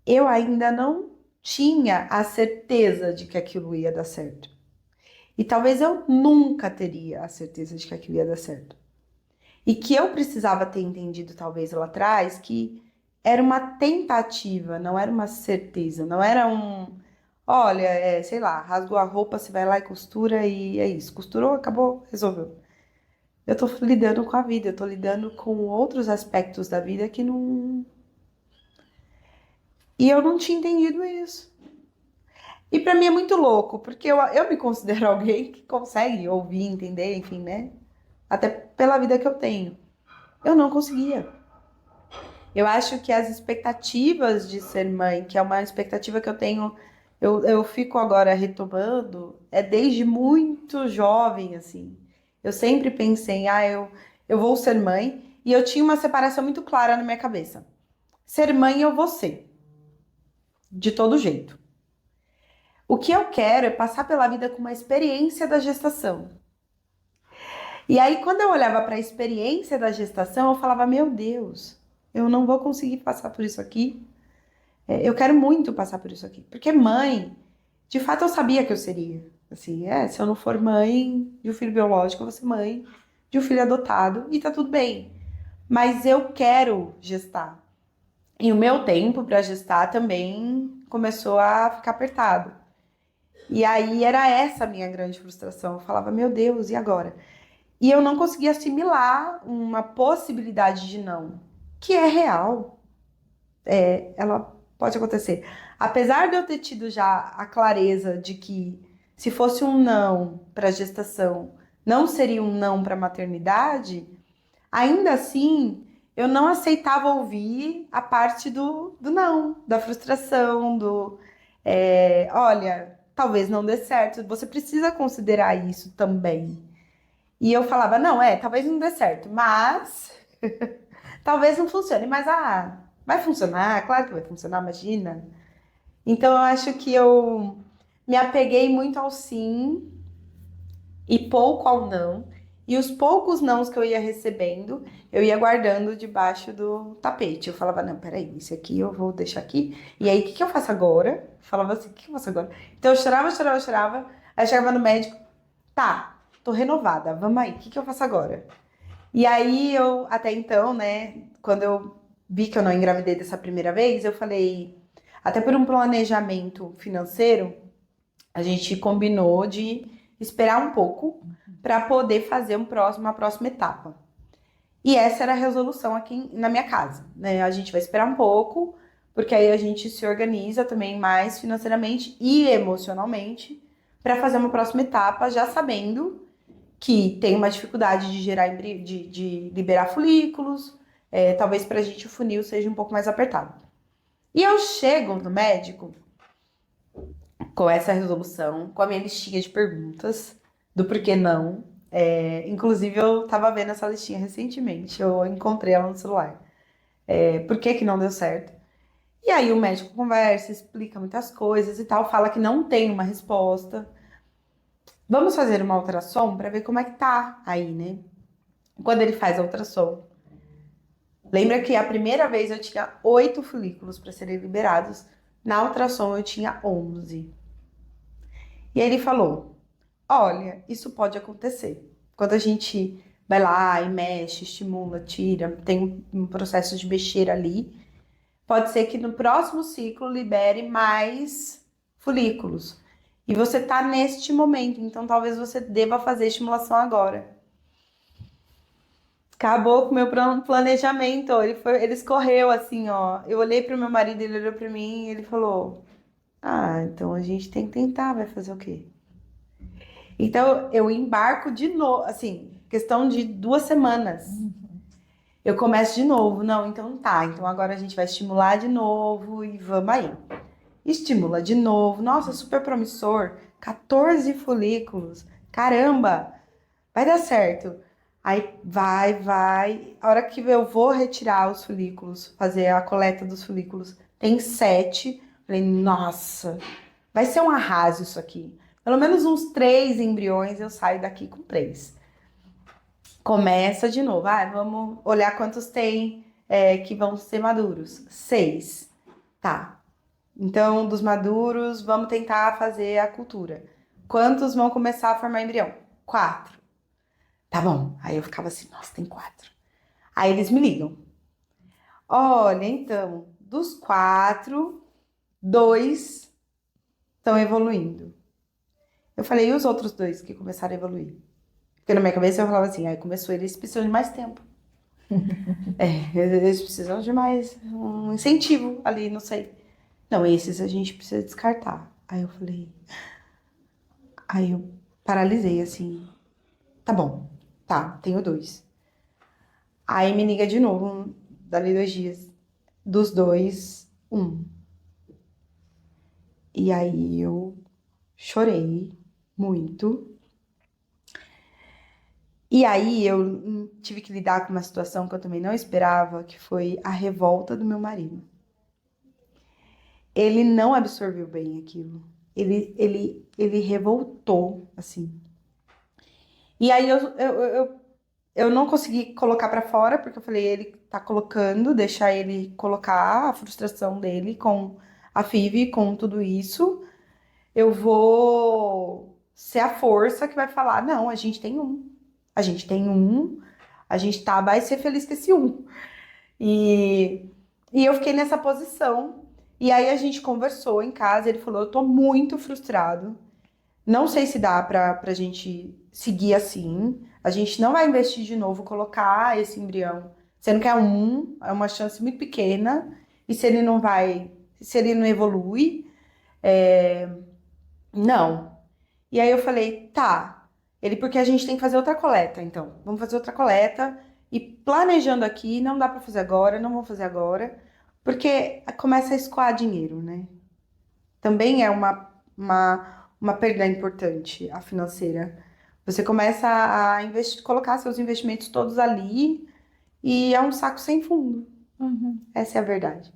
eu ainda não tinha a certeza de que aquilo ia dar certo. E talvez eu nunca teria a certeza de que aquilo ia dar certo. E que eu precisava ter entendido, talvez lá atrás, que era uma tentativa, não era uma certeza, não era olha, sei lá, rasgou a roupa, você vai lá e costura e é isso. Costurou, acabou, resolveu. Eu tô lidando com a vida, eu tô lidando com outros aspectos da vida que não. E eu não tinha entendido isso. E pra mim é muito louco, porque eu me considero alguém que consegue ouvir, entender, enfim, né? Até pela vida que eu tenho. Eu não conseguia. Eu acho que as expectativas de ser mãe, que é uma expectativa que eu tenho, eu fico agora retomando, é desde muito jovem, assim. Eu sempre pensei, eu vou ser mãe, e eu tinha uma separação muito clara na minha cabeça. Ser mãe eu vou ser, de todo jeito. O que eu quero é passar pela vida com uma experiência da gestação. E aí, quando eu olhava para a experiência da gestação, eu falava, meu Deus, eu não vou conseguir passar por isso aqui. Eu quero muito passar por isso aqui. Porque mãe, de fato eu sabia que eu seria. Assim, se eu não for mãe de um filho biológico, eu vou ser mãe de um filho adotado e tá tudo bem. Mas eu quero gestar. E o meu tempo para gestar também começou a ficar apertado. E aí era essa a minha grande frustração. Eu falava, meu Deus, e agora? E eu não conseguia assimilar uma possibilidade de não, que é real. Ela pode acontecer. Apesar de eu ter tido já a clareza de que se fosse um não para gestação, não seria um não para maternidade, ainda assim eu não aceitava ouvir a parte do não, da frustração, olha, talvez não dê certo, você precisa considerar isso também. E eu falava, não, talvez não dê certo, mas talvez não funcione, mas vai funcionar, claro que vai funcionar, imagina. Então eu acho que eu me apeguei muito ao sim e pouco ao não. E os poucos nãos que eu ia recebendo, eu ia guardando debaixo do tapete. Eu falava, não, peraí, esse aqui eu vou deixar aqui. E aí, o que que eu faço agora? Eu falava assim, o que eu faço agora? Então eu chorava, chorava, chorava. Aí chegava no médico, tá, tô renovada, vamos aí, o que que eu faço agora? E aí eu, até então, né, quando eu vi que eu não engravidei dessa primeira vez, eu falei, até por um planejamento financeiro, a gente combinou de esperar um pouco para poder fazer uma próxima etapa. E essa era a resolução aqui na minha casa, né? A gente vai esperar um pouco, porque aí a gente se organiza também mais financeiramente e emocionalmente para fazer uma próxima etapa, já sabendo que tem uma dificuldade de de liberar folículos, talvez pra gente o funil seja um pouco mais apertado. E eu chego no médico com essa resolução, com a minha listinha de perguntas do porquê não. Inclusive, eu tava vendo essa listinha recentemente, eu encontrei ela no celular. Por que que não deu certo? E aí o médico conversa, explica muitas coisas e tal, fala que não tem uma resposta. Vamos fazer uma ultrassom para ver como é que tá aí, né? Quando ele faz a ultrassom, lembra que a primeira vez eu tinha 8 folículos para serem liberados, na ultrassom eu tinha 11. E aí ele falou: olha, isso pode acontecer. Quando a gente vai lá e mexe, estimula, tira, tem um processo de mexer ali, pode ser que no próximo ciclo libere mais folículos. E você tá neste momento, então talvez você deva fazer estimulação agora. Acabou com o meu planejamento. Ele escorreu assim, ó. Eu olhei pro meu marido, ele olhou pra mim e ele falou: ah, então a gente tem que tentar, vai fazer o quê? Então eu embarco de novo, assim, questão de 2 semanas. Eu começo de novo. Não, então tá. Então agora a gente vai estimular de novo e vamos aí. Estimula de novo. Nossa, super promissor. 14 folículos. Caramba, vai dar certo. Aí vai. A hora que eu vou retirar os folículos, fazer a coleta dos folículos, tem 7. Falei, nossa, vai ser um arraso isso aqui. Pelo menos uns 3 embriões eu saio daqui com 3. Começa de novo. Vamos olhar quantos tem que vão ser maduros. 6. Tá. Então, dos maduros, vamos tentar fazer a cultura. Quantos vão começar a formar embrião? 4. Tá bom. Aí eu ficava assim, nossa, tem 4. Aí eles me ligam. Olha, então, dos 4, 2 estão evoluindo. Eu falei, e os outros 2 que começaram a evoluir? Porque na minha cabeça eu falava assim, aí começou, eles precisam de mais tempo. Eles precisam de mais um incentivo ali, não sei. Não, esses a gente precisa descartar. Aí eu paralisei assim. Tá bom, tá, tenho 2. Aí me liga de novo, dali 2 dias. Dos 2, 1. E aí eu chorei muito. E aí eu tive que lidar com uma situação que eu também não esperava, que foi a revolta do meu marido. Ele não absorveu bem aquilo. Ele revoltou, assim. E aí eu não consegui colocar pra fora, porque eu falei, ele tá colocando, deixar ele colocar a frustração dele com a FIV, com tudo isso. Eu vou ser a força que vai falar, não, a gente tem um. A gente tem um, vai ser feliz com esse um. E, e eu fiquei nessa posição. E aí a gente conversou em casa, ele falou, eu tô muito frustrado. Não sei se dá pra gente seguir assim. A gente não vai investir de novo, colocar esse embrião, sendo que é uma chance muito pequena. E se ele não evolui, não. E aí eu falei, tá. Ele, porque a gente tem que fazer outra coleta, então. Vamos fazer outra coleta. e planejando aqui, não dá para fazer agora, não vou fazer agora, porque começa a escoar dinheiro, né? Também é uma perda importante, a financeira. Você começa a investir, colocar seus investimentos todos ali e é um saco sem fundo. Uhum. Essa é a verdade.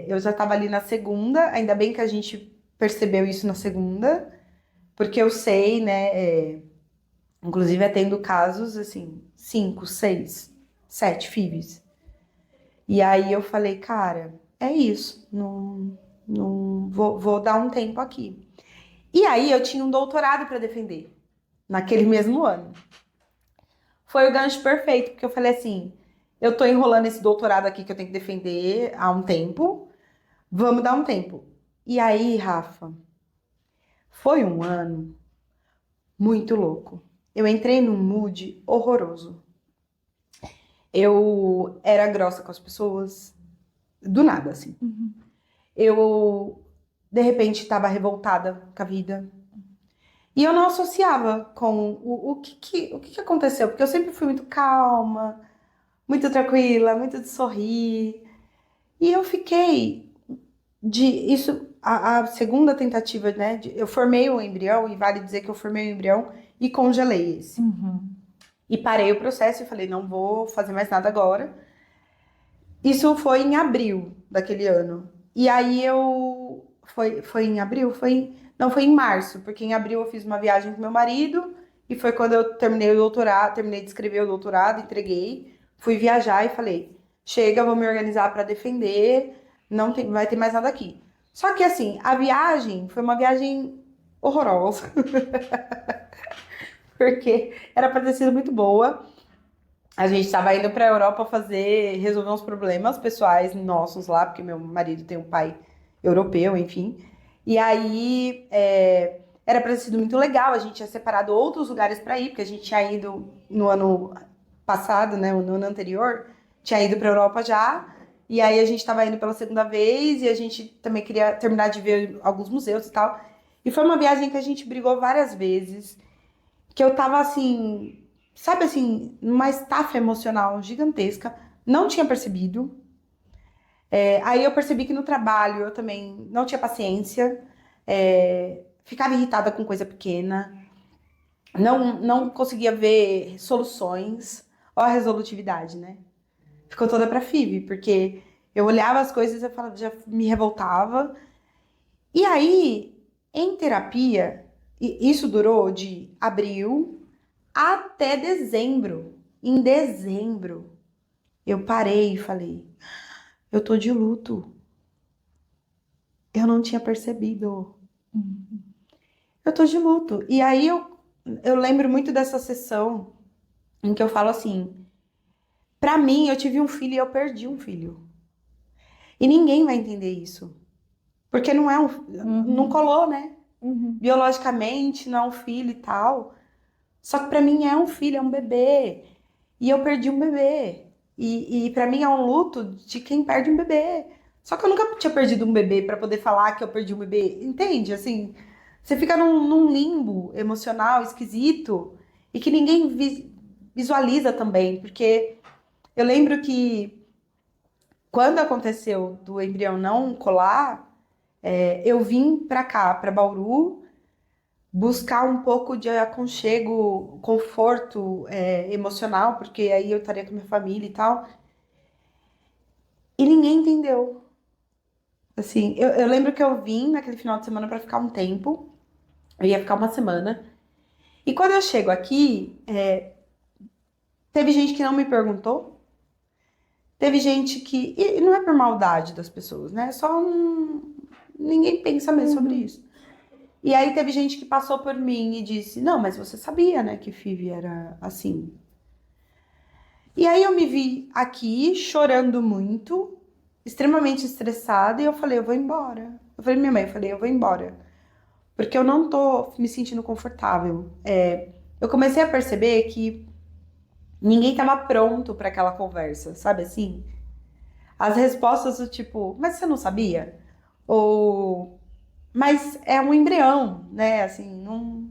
Eu já estava ali na segunda, ainda bem que a gente percebeu isso na segunda, porque eu sei, né? Inclusive, atendo casos assim, 5, 6, 7 FIVs. E aí eu falei, cara, é isso, não vou dar um tempo aqui. E aí eu tinha um doutorado para defender naquele mesmo ano. Foi o gancho perfeito, porque eu falei assim, eu tô enrolando esse doutorado aqui que eu tenho que defender há um tempo, vamos dar um tempo. E aí, Rafa, foi um ano muito louco. Eu entrei num mood horroroso. Eu era grossa com as pessoas, do nada, assim. Uhum. Eu, de repente, estava revoltada com a vida. E eu não associava com o que aconteceu, porque eu sempre fui muito calma, muito tranquila, muito de sorrir. E eu fiquei a segunda tentativa, né? Eu formei o embrião, e vale dizer que eu formei o embrião e congelei esse. Uhum. E parei o processo e falei, não vou fazer mais nada agora. Isso foi em abril daquele ano. E aí eu. Foi em abril? Não, foi em março, porque em abril eu fiz uma viagem com meu marido e foi quando eu terminei o doutorado, terminei de escrever o doutorado, entreguei, fui viajar e falei: chega, vou me organizar para defender, não tem, vai ter mais nada aqui. Só que assim, a viagem foi uma viagem horrorosa, porque era para ter sido muito boa. A gente estava indo para a Europa resolver uns problemas pessoais nossos lá, porque meu marido tem um pai europeu, enfim. E aí era para ter sido muito legal. A gente tinha separado outros lugares para ir, porque a gente tinha ido no ano passado, né, no ano anterior, tinha ido para a Europa já. E aí a gente estava indo pela segunda vez e a gente também queria terminar de ver alguns museus e tal. E foi uma viagem que a gente brigou várias vezes, que eu tava assim, sabe assim, numa estafa emocional gigantesca, não tinha percebido. Aí eu percebi que no trabalho eu também não tinha paciência, ficava irritada com coisa pequena, não conseguia ver soluções. Ó a resolutividade, né? Ficou toda pra FIV, porque eu olhava as coisas e eu falava, já me revoltava. E aí, em terapia, isso durou de abril até dezembro. Em dezembro, eu parei e falei: eu tô de luto. Eu não tinha percebido. Uhum. Eu tô de luto. E aí eu lembro muito dessa sessão em que eu falo assim: pra mim, eu tive um filho e eu perdi um filho. E ninguém vai entender isso. Porque não é um. Não Uhum. colou, né? Uhum. Biologicamente, não é um filho e tal. Só que pra mim é um filho, é um bebê. E eu perdi um bebê. E para mim é um luto de quem perde um bebê. Só que eu nunca tinha perdido um bebê pra poder falar que eu perdi um bebê. Entende? Assim, você fica num limbo emocional esquisito e que ninguém visualiza também. Porque eu lembro que quando aconteceu do embrião não colar, eu vim pra cá, pra Bauru, buscar um pouco de aconchego, conforto, emocional, porque aí eu estaria com minha família e tal. E ninguém entendeu. Assim, eu lembro que eu vim naquele final de semana para ficar um tempo. Eu ia ficar uma semana. E quando eu chego aqui, teve gente que não me perguntou. Teve gente que. E não é por maldade das pessoas, né? É só um. Ninguém pensa mesmo sobre Uhum. isso. E aí teve gente que passou por mim e disse: não, mas você sabia, né, que FIV era assim. E aí eu me vi aqui chorando muito, extremamente estressada, e eu falei, eu vou embora. Eu falei, minha mãe, eu falei, eu vou embora. Porque eu não tô me sentindo confortável. Eu comecei a perceber que ninguém tava pronto para aquela conversa, sabe assim? As respostas do tipo, mas você não sabia? Ou, mas é um embrião, né? Assim, não.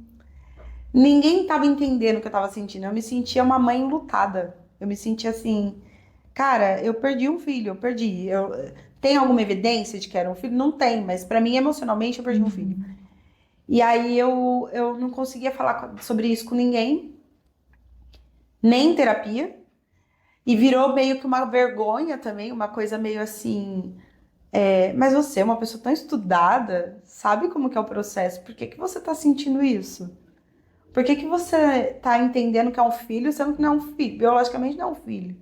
ninguém estava entendendo o que eu estava sentindo. Eu me sentia uma mãe enlutada. Eu me sentia assim, cara, eu perdi um filho, eu perdi. Tem alguma evidência de que era um filho? Não tem, mas pra mim, emocionalmente, eu perdi um filho. E aí eu não conseguia falar sobre isso com ninguém, nem em terapia. E virou meio que uma vergonha também, uma coisa meio assim. Mas você é uma pessoa tão estudada, sabe como que é o processo? Por que que você tá sentindo isso? Por que que você tá entendendo que é um filho, sendo que não é um filho? Biologicamente não é um filho.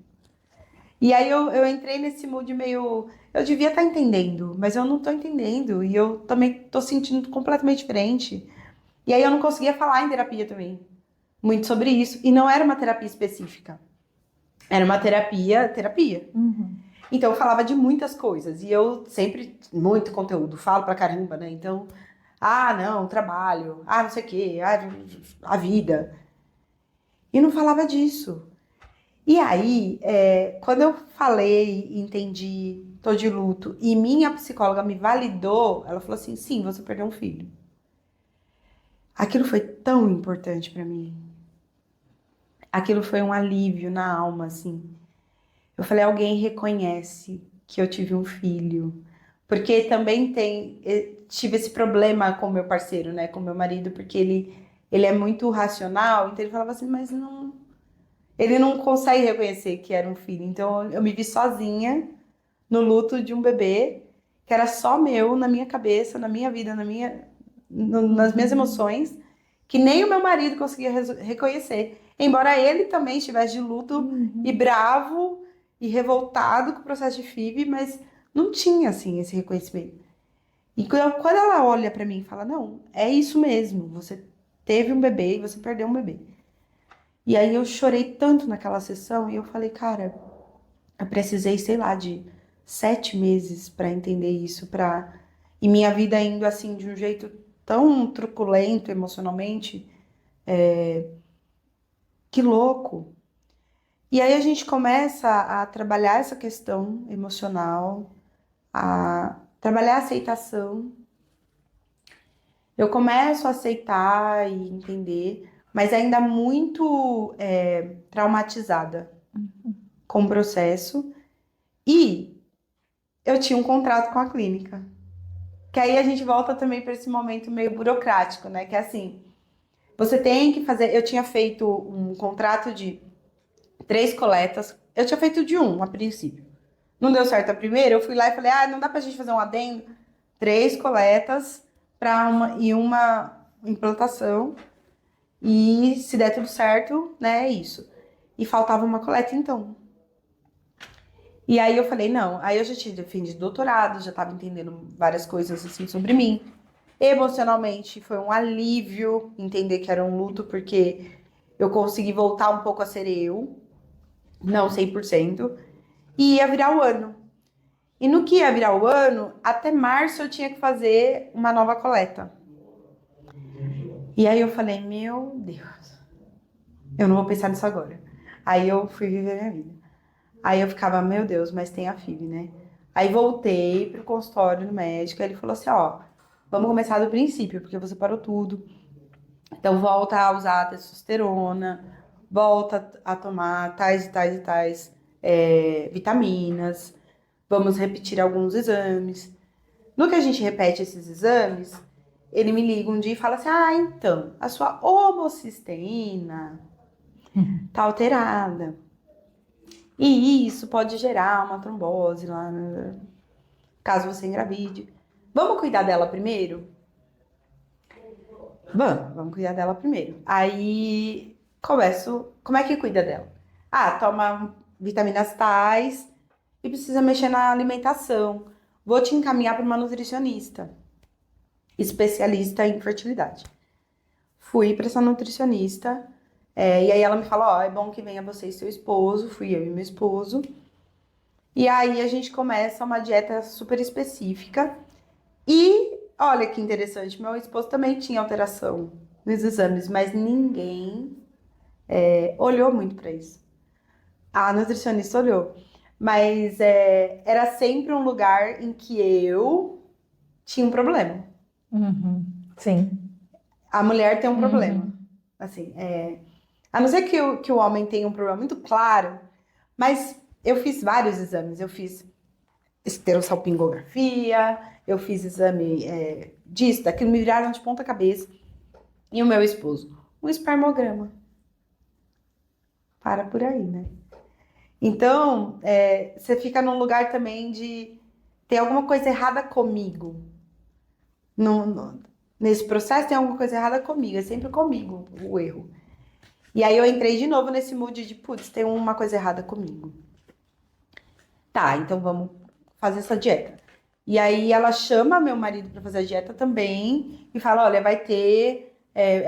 E aí eu entrei nesse mood meio. Eu devia estar entendendo, mas eu não tô entendendo. E eu também tô sentindo completamente diferente. E aí eu não conseguia falar em terapia também, muito sobre isso. E não era uma terapia específica. Era uma terapia. Uhum. Então eu falava de muitas coisas. E eu sempre, muito conteúdo, falo pra caramba, né? Então, não, trabalho, não sei o quê, a vida. E não falava disso. E aí, quando eu falei, entendi, tô de luto, e minha psicóloga me validou, ela falou assim: sim, você perdeu um filho. Aquilo foi tão importante pra mim. Aquilo foi um alívio na alma, assim. Eu falei: alguém reconhece que eu tive um filho. Porque também tive esse problema com meu parceiro, né, com meu marido, porque ele é muito racional, então ele falava assim, mas não. Ele não consegue reconhecer que era um filho. Então eu me vi sozinha no luto de um bebê que era só meu, na minha cabeça, na minha vida, nas minhas emoções, que nem o meu marido conseguia reconhecer. Embora ele também estivesse de luto e bravo e revoltado com o processo de FIV, mas não tinha assim esse reconhecimento. E quando ela olha pra mim e fala: não, é isso mesmo, você teve um bebê e você perdeu um bebê. E aí eu chorei tanto naquela sessão e eu falei, cara, eu precisei, sei lá, de 7 meses pra entender isso, e minha vida indo assim de um jeito tão truculento emocionalmente, que louco. E aí a gente começa a trabalhar essa questão emocional, a trabalhar a aceitação. Eu começo a aceitar e entender, mas ainda muito traumatizada com o processo. E eu tinha um contrato com a clínica. Que aí a gente volta também para esse momento meio burocrático, né? Que é assim, você tem que fazer. Eu tinha feito um contrato de 3 coletas. Eu tinha feito de um a princípio. Não deu certo a primeira, eu fui lá e falei, não dá pra gente fazer um adendo? 3 coletas para uma implantação. E se der tudo certo, né, é isso. E faltava uma coleta, então. E aí eu falei, não. Aí eu já tinha defendido doutorado, já estava entendendo várias coisas assim sobre mim. Emocionalmente foi um alívio entender que era um luto, porque eu consegui voltar um pouco a ser eu, não 100%, e ia virar o ano. E no que ia virar o ano, até março eu tinha que fazer uma nova coleta. E aí eu falei, meu Deus, eu não vou pensar nisso agora. Aí eu fui viver minha vida. Aí eu ficava, meu Deus, mas tem a FIV, né? Aí voltei pro consultório no médico, aí ele falou assim, ó, vamos começar do princípio, porque você parou tudo. Então volta a usar a testosterona, volta a tomar tais e tais e tais vitaminas, vamos repetir alguns exames. No que a gente repete esses exames, ele me liga um dia e fala assim, então, a sua homocisteína tá alterada. E isso pode gerar uma trombose lá, caso você engravide. Vamos cuidar dela primeiro? Vamos cuidar dela primeiro. Aí começo, como é que cuida dela? Toma vitaminas tais e precisa mexer na alimentação. Vou te encaminhar para uma nutricionista, especialista em fertilidade. Fui para essa nutricionista, e aí ela me falou, é bom que venha você e seu esposo. Fui eu e meu esposo. E aí a gente começa uma dieta super específica. E olha que interessante, meu esposo também tinha alteração nos exames, mas ninguém olhou muito para isso. A nutricionista olhou, mas era sempre um lugar em que eu tinha um problema. Uhum. Sim. A mulher tem um problema. Assim, a não ser que o homem tenha um problema muito claro, mas eu fiz vários exames. Eu fiz esterossalpingografia, eu fiz exame disso, daquilo, me viraram de ponta cabeça. E o meu esposo, um espermograma. Para por aí, né? Então, você fica num lugar também de tem alguma coisa errada comigo. Nesse processo tem alguma coisa errada comigo, é sempre comigo o erro. E aí eu entrei de novo nesse mood de, putz, tem uma coisa errada comigo. Tá, então vamos fazer essa dieta. E aí ela chama meu marido para fazer a dieta também e fala, olha, vai ter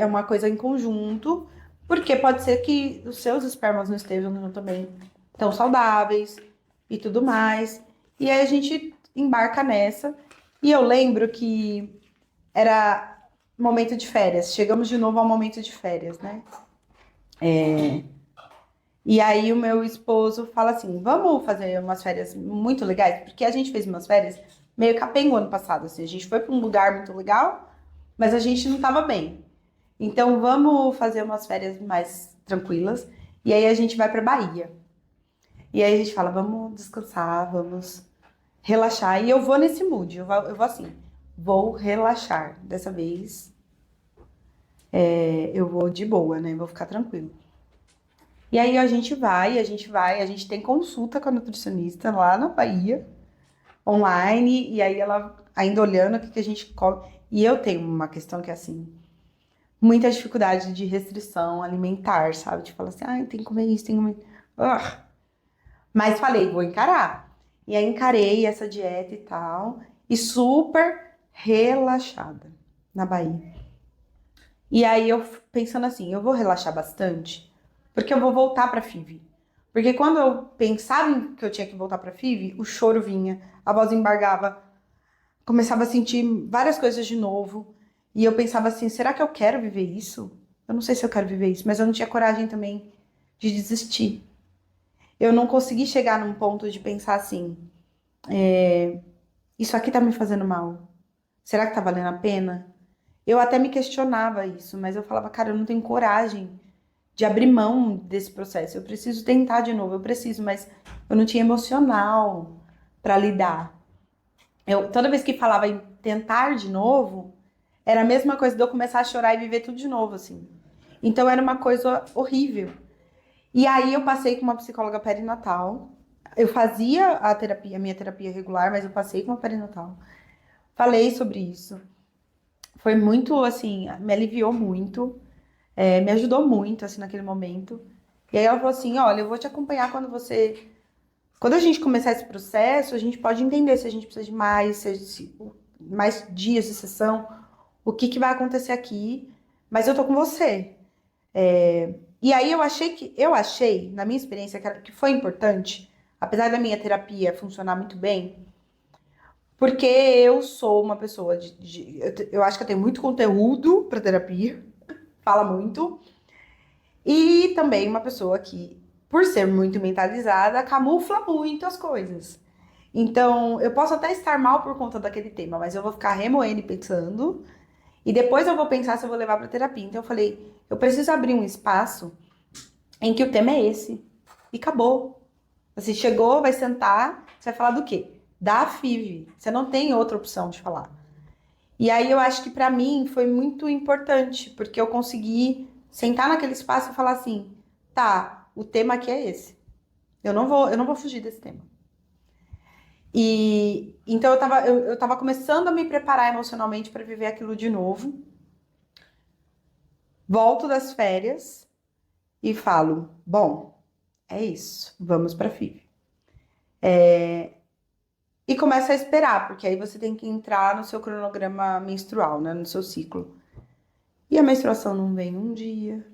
uma coisa em conjunto, porque pode ser que os seus espermas não estejam também tão saudáveis e tudo mais. E aí a gente embarca nessa. E eu lembro que era momento de férias. Chegamos de novo ao momento de férias, né? E aí o meu esposo fala assim, vamos fazer umas férias muito legais, porque a gente fez umas férias meio capenga ano passado, assim, a gente foi para um lugar muito legal, mas a gente não tava bem. Então vamos fazer umas férias mais tranquilas, e aí a gente vai pra Bahia. E aí a gente fala, vamos descansar, vamos relaxar, e eu vou nesse mood, eu vou assim, vou relaxar, dessa vez eu vou de boa, né, vou ficar tranquilo. E aí a gente tem consulta com a nutricionista lá na Bahia, online, e aí ela ainda olhando o que a gente come. E eu tenho uma questão que é assim, muita dificuldade de restrição alimentar, sabe? Tipo, falar assim, tem que comer isso, tem que comer. Ugh. Mas falei, vou encarar. E aí encarei essa dieta e tal, e super relaxada na Bahia. E aí eu pensando assim, eu vou relaxar bastante, porque eu vou voltar pra FIV. Porque quando eu pensava em que eu tinha que voltar pra FIV, o choro vinha, a voz embargava, começava a sentir várias coisas de novo. E eu pensava assim, será que eu quero viver isso? Eu não sei se eu quero viver isso, mas eu não tinha coragem também de desistir. Eu não consegui chegar num ponto de pensar assim, isso aqui tá me fazendo mal. Será que tá valendo a pena? Eu até me questionava isso, mas eu falava, cara, eu não tenho coragem de abrir mão desse processo. Eu preciso tentar de novo, eu preciso, mas eu não tinha emocional para lidar. Toda vez que falava em tentar de novo, era a mesma coisa de eu começar a chorar e viver tudo de novo, assim. Então era uma coisa horrível. E aí eu passei com uma psicóloga perinatal. Eu fazia a minha terapia regular, mas eu passei com uma perinatal. Falei sobre isso. Foi muito, assim, me aliviou muito. Me ajudou muito, assim, naquele momento. E aí ela falou assim, olha, eu vou te acompanhar quando a gente começar esse processo, a gente pode entender se a gente precisa de mais, mais dias de sessão, o que vai acontecer aqui, mas eu tô com você. E aí eu achei, na minha experiência, que foi importante, apesar da minha terapia funcionar muito bem, porque eu sou uma pessoa eu acho que eu tenho muito conteúdo para terapia, fala muito. E também uma pessoa que, por ser muito mentalizada, camufla muito as coisas. Então, eu posso até estar mal por conta daquele tema, mas eu vou ficar remoendo e pensando, e depois eu vou pensar se eu vou levar para terapia. Então, eu falei, eu preciso abrir um espaço em que o tema é esse. E acabou. Você chegou, vai sentar, você vai falar do quê? Da FIV. Você não tem outra opção de falar. E aí eu acho que para mim foi muito importante, porque eu consegui sentar naquele espaço e falar assim, tá, o tema aqui é esse. Eu não vou fugir desse tema. E então eu tava começando a me preparar emocionalmente para viver aquilo de novo. Volto das férias e falo, bom, é isso, vamos para FIV. E começa a esperar, porque aí você tem que entrar no seu cronograma menstrual, né, no seu ciclo. E a menstruação não vem um dia.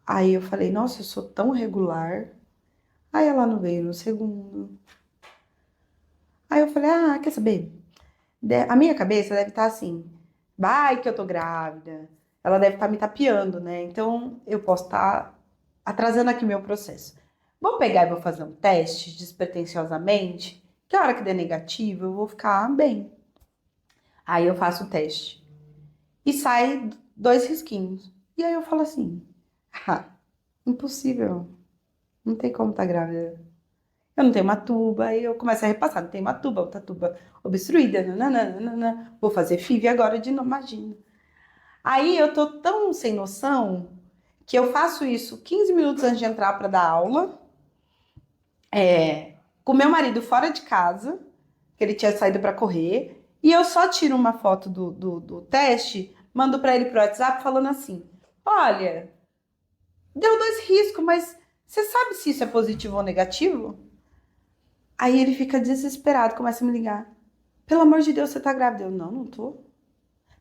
Aí eu falei, nossa, eu sou tão regular. Aí ela não veio no segundo. Aí eu falei, quer saber? A minha cabeça deve estar assim, vai que eu tô grávida. Ela deve estar me tapeando, né? Então eu posso estar atrasando aqui meu processo. Vou pegar e vou fazer um teste despretensiosamente, que a hora que der negativo eu vou ficar bem. Aí eu faço o teste. e sai 2 risquinhos. E aí eu falo assim, ah, impossível, não tem como estar grávida. Eu não tenho uma tuba, aí eu começo a repassar, não tem uma tuba, outra tuba obstruída, nananana, vou fazer FIV agora de novo, imagina. Aí eu tô tão sem noção que eu faço isso 15 minutos antes de entrar para dar aula, com meu marido fora de casa, que ele tinha saído para correr, e eu só tiro uma foto do teste, mando para ele pro WhatsApp falando assim: olha, deu 2 riscos, mas você sabe se isso é positivo ou negativo? Aí ele fica desesperado, começa a me ligar. Pelo amor de Deus, você tá grávida? Eu, não, não tô.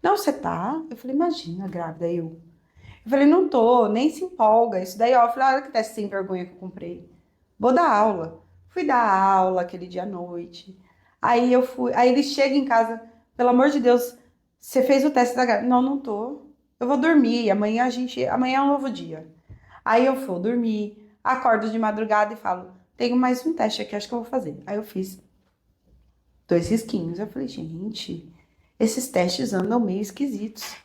Não, você tá? Eu falei, imagina, grávida, eu. Eu falei, não tô, nem se empolga. Isso daí, ó, eu falei, olha que teste sem vergonha que eu comprei. Vou dar aula. Fui dar aula aquele dia à noite. Aí ele chega em casa, pelo amor de Deus, você fez o teste da grávida? Não, não tô. Eu vou dormir, amanhã é um novo dia. Aí eu vou dormir, acordo de madrugada e falo, tenho mais um teste aqui, acho que eu vou fazer. Aí eu fiz 2 risquinhos. Eu falei, gente, esses testes andam meio esquisitos.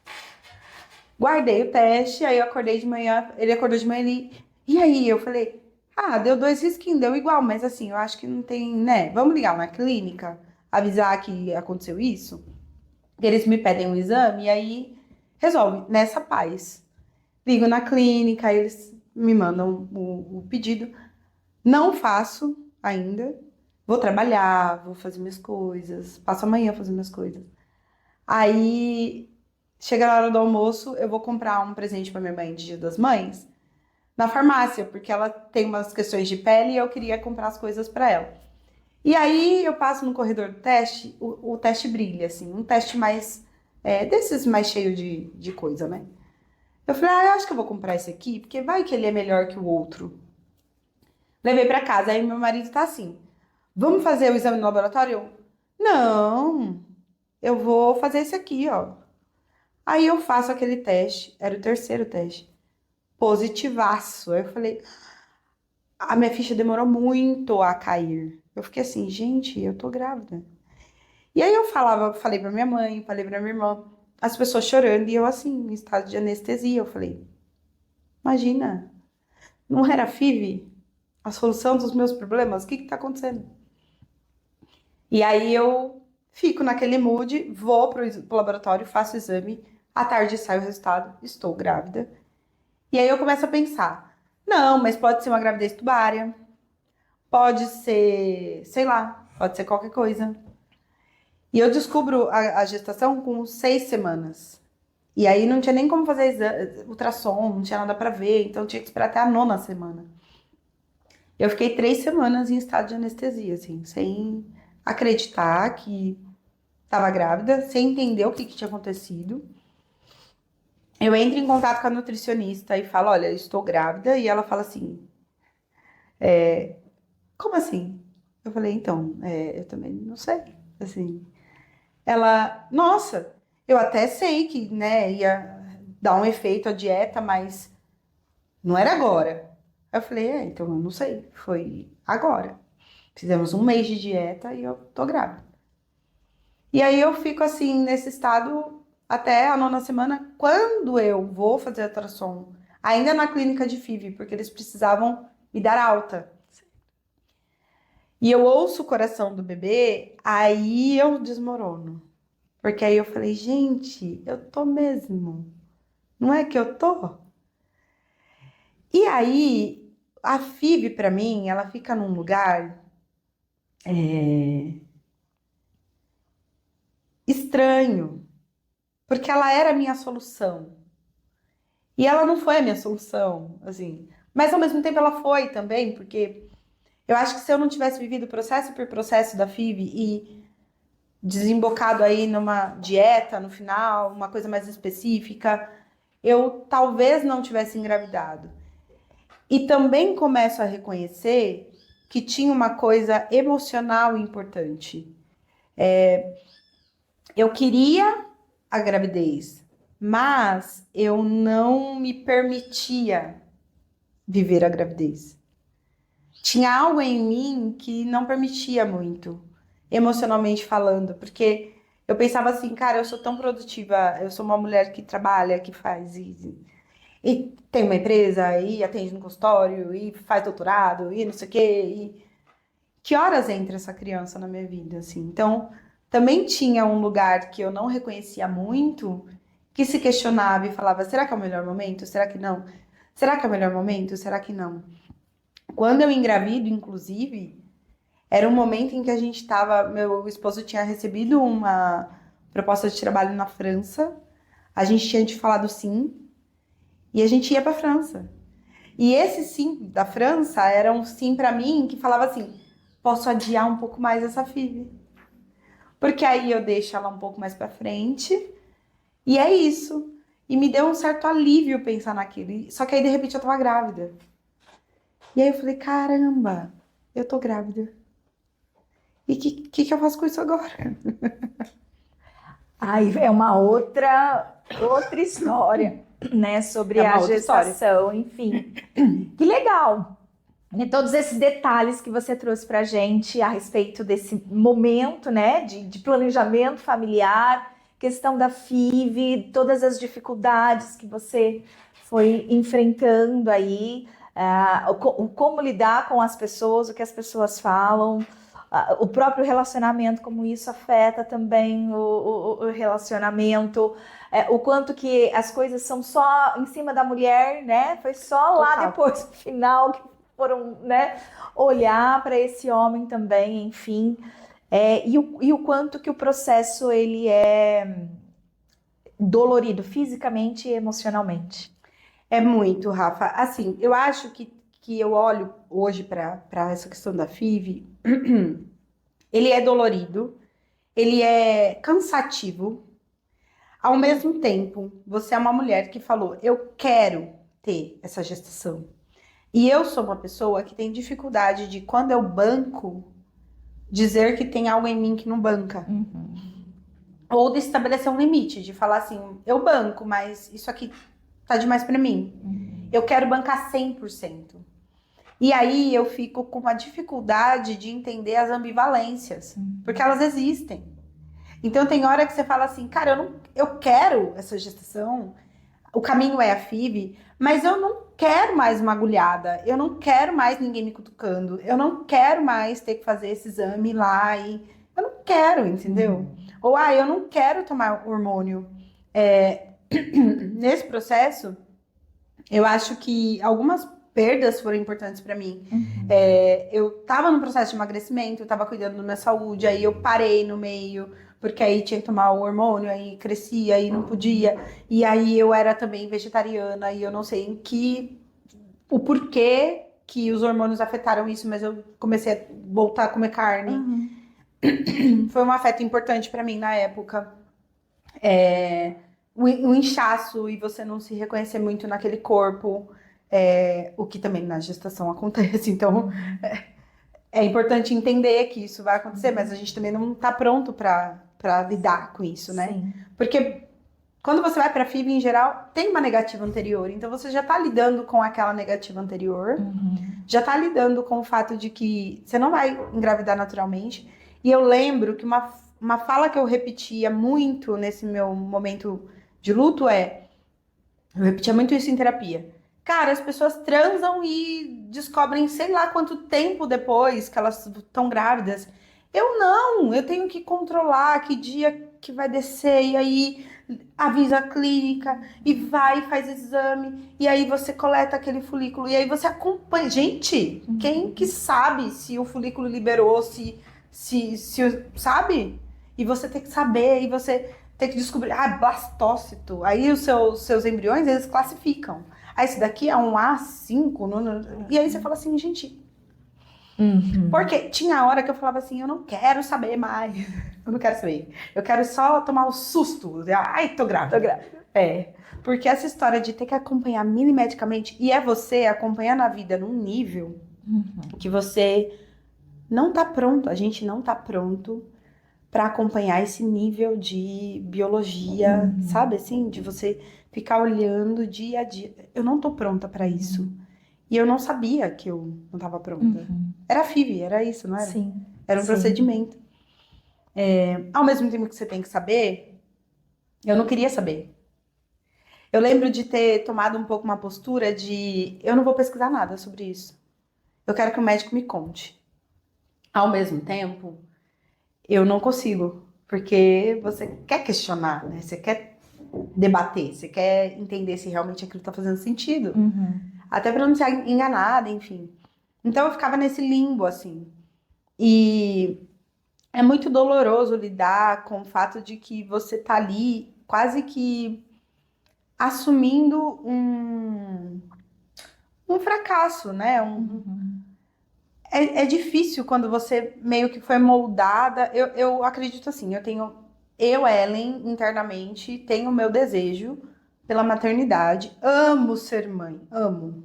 Guardei o teste, aí eu acordei de manhã, ele acordou de manhã, e aí? Eu falei, ah, deu 2 risquinhos, deu igual, mas assim, eu acho que não tem, né? Vamos ligar na clínica, avisar que aconteceu isso? Eles me pedem um exame, e aí resolve, nessa paz. Ligo na clínica, aí eles me mandam o pedido. Não faço ainda. Vou trabalhar, vou fazer minhas coisas, passo amanhã fazendo minhas coisas. Aí chega na hora do almoço, eu vou comprar um presente para minha mãe de Dia das Mães na farmácia, porque ela tem umas questões de pele e eu queria comprar as coisas para ela. E aí eu passo no corredor do teste, o teste brilha, assim, um teste mais, desses mais cheio de coisa, né? Eu falei, ah, eu acho que eu vou comprar esse aqui, porque vai que ele é melhor que o outro. Levei para casa, aí meu marido tá assim, vamos fazer o exame no laboratório? Eu, não, eu vou fazer esse aqui, ó. Aí eu faço aquele teste, era o terceiro teste, positivaço. Aí eu falei, a minha ficha demorou muito a cair. Eu fiquei assim, gente, eu tô grávida. E aí eu falei pra minha mãe, falei pra minha irmã, as pessoas chorando e eu assim, em estado de anestesia. Eu falei, imagina, não era FIV a solução dos meus problemas? O que que tá acontecendo? E aí eu fico naquele mood, vou pro laboratório, faço o exame, à tarde sai o resultado, estou grávida. E aí eu começo a pensar, não, mas pode ser uma gravidez tubária, pode ser, sei lá, pode ser qualquer coisa. E eu descubro a gestação com 6 semanas. E aí não tinha nem como fazer ultrassom, não tinha nada pra ver, então tinha que esperar até a 9ª semana. Eu fiquei 3 semanas em estado de anestesia, assim, sem acreditar que estava grávida, sem entender o que tinha acontecido. Eu entro em contato com a nutricionista e falo, olha, eu estou grávida, e ela fala assim, como assim? Eu falei, então, eu também não sei, assim. Ela, nossa, eu até sei que, né, ia dar um efeito à dieta, mas não era agora. Aí eu falei, então eu não sei, foi agora. Fizemos um mês de dieta e eu tô grávida. E aí eu fico assim, nesse estado até a 9ª semana, quando eu vou fazer ultrassom, ainda na clínica de FIV, porque eles precisavam me dar alta. E eu ouço o coração do bebê, aí eu desmorono. Porque aí eu falei, gente, eu tô mesmo. Não é que eu tô? E aí, a FIV pra mim, ela fica num lugar estranho, porque ela era a minha solução. E ela não foi a minha solução, assim. Mas ao mesmo tempo ela foi também, porque eu acho que se eu não tivesse vivido processo por processo da FIV e desembocado aí numa dieta no final, uma coisa mais específica, eu talvez não tivesse engravidado. E também começo a reconhecer que tinha uma coisa emocional importante. Eu queria a gravidez, mas eu não me permitia viver a gravidez. Tinha algo em mim que não permitia muito, emocionalmente falando, porque Eu pensava assim, cara, eu sou tão produtiva, eu sou uma mulher que trabalha, que faz e tem uma empresa, e atende no consultório, e faz doutorado, e não sei o quê. E que horas entra essa criança na minha vida, assim? Então, também tinha um lugar que eu não reconhecia muito, que se questionava e falava, será que é o melhor momento? Será que não? Será que é o melhor momento? Será que não? Quando eu engravido, inclusive, era um momento em que a gente estava, meu esposo tinha recebido uma proposta de trabalho na França, a gente tinha te falado sim, e a gente ia para França. E esse sim da França era um sim para mim que falava assim: posso adiar um pouco mais essa FIV. Porque aí eu deixo ela um pouco mais para frente e é isso. E me deu um certo alívio pensar naquilo. Só que aí de repente eu tava grávida. E aí eu falei: caramba, eu tô grávida. E que eu faço com isso agora? Aí é uma outra história, né, sobre É a uma outra história. gestação, enfim. Que legal, né, todos esses detalhes que você trouxe pra gente a respeito desse momento, né, de planejamento familiar, questão da FIV, todas as dificuldades que você foi enfrentando aí, como lidar com as pessoas, o que as pessoas falam, o próprio relacionamento, como isso afeta também o relacionamento, o quanto que as coisas são só em cima da mulher, né? Foi só lá Total. depois, no final, que foram, né, olhar para esse homem também, enfim. E o quanto que o processo ele é dolorido fisicamente e emocionalmente. É muito, Rafa. Assim, eu acho que eu olho hoje para essa questão da FIV, ele é dolorido, ele é cansativo. Ao mesmo tempo, você é uma mulher que falou: eu quero ter essa gestação. E eu sou uma pessoa que tem dificuldade de, quando eu banco, dizer que tem algo em mim que não banca. Ou de estabelecer um limite, de falar assim: eu banco, mas isso aqui tá demais pra mim. Eu quero bancar 100%. E aí eu fico com uma dificuldade de entender as ambivalências, porque elas existem. Então tem hora que você fala assim: cara, eu quero essa gestação, o caminho é a FIV, mas eu não quero mais uma agulhada, eu não quero mais ninguém me cutucando, eu não quero mais ter que fazer esse exame lá e eu não quero, entendeu? Ou eu não quero tomar hormônio. Nesse processo, eu acho que algumas perdas foram importantes pra mim. Eu tava no processo de emagrecimento, eu tava cuidando da minha saúde, aí eu parei no meio, porque aí tinha que tomar o hormônio, aí crescia, aí não podia. E aí eu era também vegetariana, e eu não sei o porquê que os hormônios afetaram isso, mas eu comecei a voltar a comer carne. Foi um afeto importante pra mim na época. O inchaço e você não se reconhecer muito naquele corpo, o que também na gestação acontece. Então, é importante entender que isso vai acontecer, mas a gente também não tá pronto pra lidar com isso, né? Sim. Porque quando você vai pra FIV, em geral, tem uma negativa anterior. Então, você já tá lidando com aquela negativa anterior, já tá lidando com o fato de que você não vai engravidar naturalmente. E eu lembro que uma fala que eu repetia muito nesse meu momento de luto eu repetia muito isso em terapia. Cara, as pessoas transam e descobrem sei lá quanto tempo depois que elas estão grávidas. Eu não, eu tenho que controlar que dia que vai descer, e aí avisa a clínica, e vai e faz exame, e aí você coleta aquele folículo, e aí você acompanha. Gente, quem que sabe se o folículo liberou, se sabe? E você tem que saber, e você tem que descobrir, blastócito. Aí os seus embriões, eles classificam. Aí esse daqui é um A5, e aí você fala assim, gente. Porque tinha hora que eu falava assim: eu não quero saber mais. Eu não quero saber. Eu quero só tomar o susto. Ai, tô grávida. Tô grávida. Porque essa história de ter que acompanhar milimetricamente, e é você acompanhando a vida num nível que você não tá pronto. A gente não tá pronto para acompanhar esse nível de biologia, sabe assim? De você ficar olhando dia a dia. Eu não tô pronta para isso. E eu não sabia que eu não tava pronta. Era FIV, era isso, não era? Sim. Era um procedimento. Ao mesmo tempo que você tem que saber, eu não queria saber. Eu lembro de ter tomado um pouco uma postura de eu não vou pesquisar nada sobre isso. Eu quero que o médico me conte. Ao mesmo tempo, eu não consigo, porque você quer questionar, né? Você quer debater, você quer entender se realmente aquilo tá fazendo sentido. Até pra não ser enganada, enfim. Então eu ficava nesse limbo, assim. E é muito doloroso lidar com o fato de que você tá ali quase que assumindo um fracasso, né? É difícil quando você meio que foi moldada. Eu acredito assim, eu, Ellen, internamente, tenho o meu desejo pela maternidade. Amo ser mãe, amo.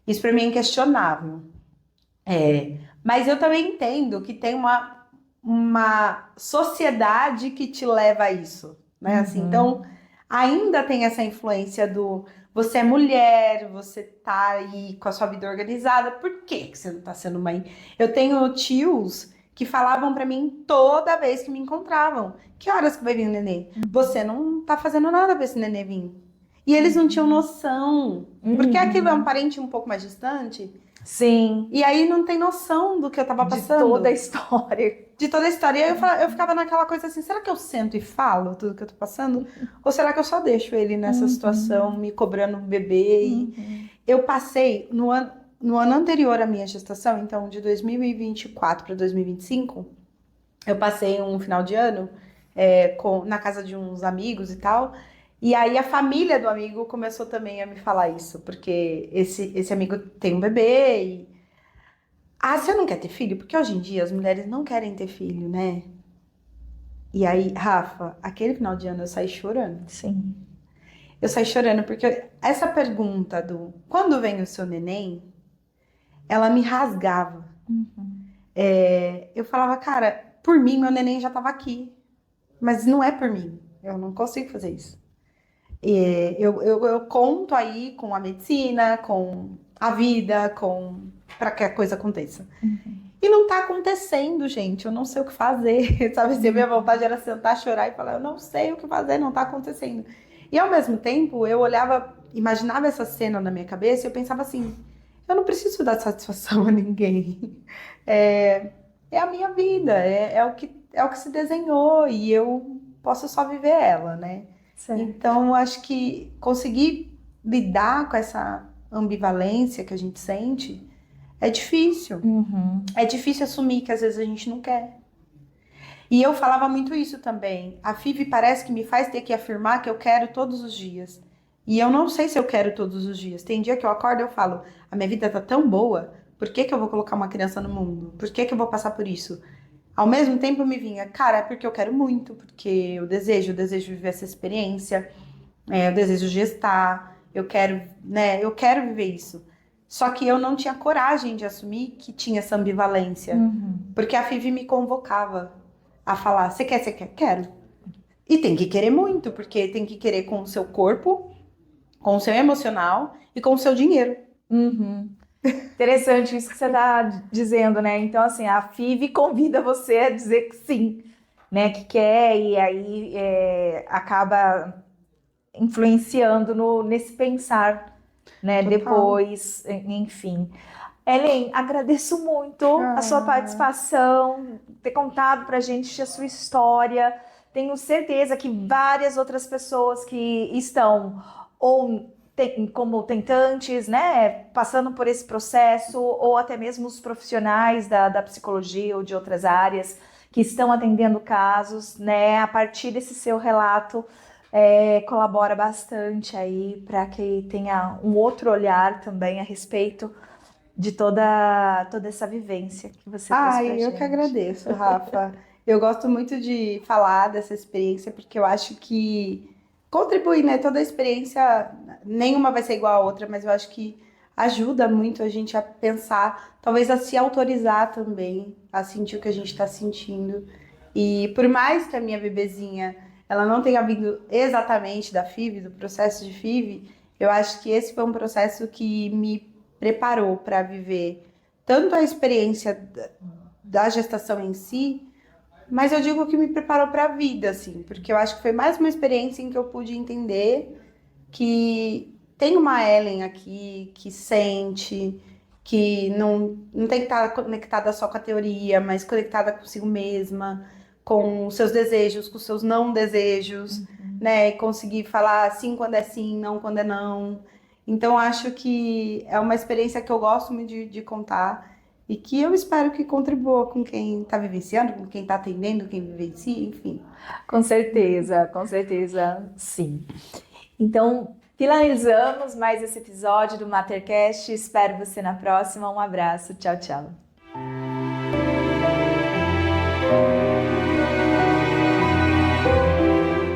Isso pra mim é inquestionável. Mas eu também entendo que tem uma sociedade que te leva a isso, né? Assim, então, ainda tem essa influência do você é mulher, você tá aí com a sua vida organizada, por que que você não tá sendo mãe? Eu tenho tios que falavam pra mim toda vez que me encontravam, que horas que vai vir o nenê? Você não tá fazendo nada pra esse nenê vir. E eles não tinham noção, porque aquilo é um parente um pouco mais distante, Sim, e aí não tem noção do que eu tava de passando. toda a história. De toda a história. E aí eu ficava naquela coisa assim, será que eu sento e falo tudo que eu tô passando? Ou será que eu só deixo ele nessa situação, me cobrando um bebê? E eu passei, no ano anterior à minha gestação, então de 2024 para 2025, eu passei um final de ano na casa de uns amigos e tal. E aí a família do amigo começou também a me falar isso, porque esse amigo tem um bebê e você não quer ter filho? Porque hoje em dia as mulheres não querem ter filho, né? E aí, Rafa, aquele final de ano eu saí chorando. Sim. Eu saí chorando porque essa pergunta do quando vem o seu neném, ela me rasgava. Eu falava, cara, por mim meu neném já tava aqui. Mas não é por mim. Eu não consigo fazer isso. Eu conto aí com a medicina, com a vida, para que a coisa aconteça. E não tá acontecendo, gente. Eu não sei o que fazer. Sabe assim, a minha vontade era sentar, chorar e falar, eu não sei o que fazer, não tá acontecendo. E ao mesmo tempo, eu olhava, imaginava essa cena na minha cabeça e eu pensava assim, eu não preciso dar satisfação a ninguém. É a minha vida, é o que se desenhou e eu posso só viver ela, né? Certo. Então, eu acho que conseguir lidar com essa ambivalência que a gente sente é difícil. É difícil assumir que às vezes a gente não quer. E eu falava muito isso também. A FIV parece que me faz ter que afirmar que eu quero todos os dias. E eu não sei se eu quero todos os dias. Tem dia que eu acordo e eu falo, a minha vida tá tão boa, por que que eu vou colocar uma criança no mundo? Por que que eu vou passar por isso? Ao mesmo tempo me vinha, cara, é porque eu quero muito, porque eu desejo viver essa experiência, eu desejo gestar, eu quero, né, eu quero viver isso. Só que eu não tinha coragem de assumir que tinha essa ambivalência. Porque a FIV me convocava a falar: você quer, você quer? Quero. E tem que querer muito, porque tem que querer com o seu corpo, com o seu emocional e com o seu dinheiro. Interessante isso que você está dizendo, né? Então, assim, a FIV convida você a dizer que sim, né? Que quer, e aí acaba influenciando nesse pensar, né? Total. Depois, enfim. Ellen, agradeço muito a sua participação, ter contado pra gente a sua história. Tenho certeza que várias outras pessoas que estão como tentantes, né, passando por esse processo, ou até mesmo os profissionais da psicologia ou de outras áreas que estão atendendo casos, né, a partir desse seu relato, colabora bastante aí para que tenha um outro olhar também a respeito de toda essa vivência que você trouxe pra Eu gente. que agradeço, Rafa. Eu gosto muito de falar dessa experiência porque eu acho que contribui, né? Toda a experiência, nenhuma vai ser igual à outra, mas eu acho que ajuda muito a gente a pensar, talvez a se autorizar também, a sentir o que a gente está sentindo. E por mais que a minha bebezinha, ela não tenha vindo exatamente da FIV, do processo de FIV, eu acho que esse foi um processo que me preparou para viver tanto a experiência da gestação em si, Mas eu digo que me preparou para a vida, assim, porque eu acho que foi mais uma experiência em que eu pude entender que tem uma Ellen aqui que sente, que não tem que estar conectada só com a teoria, mas conectada consigo mesma, com os seus desejos, com os seus não desejos, né? E conseguir falar sim quando é sim, não quando é não. Então, acho que é uma experiência que eu gosto muito de contar e que eu espero que contribua com quem está vivenciando, com quem está atendendo, quem vivencia, enfim. Com certeza, sim. Então, finalizamos mais esse episódio do Matercast. Espero você na próxima. Um abraço. Tchau, tchau.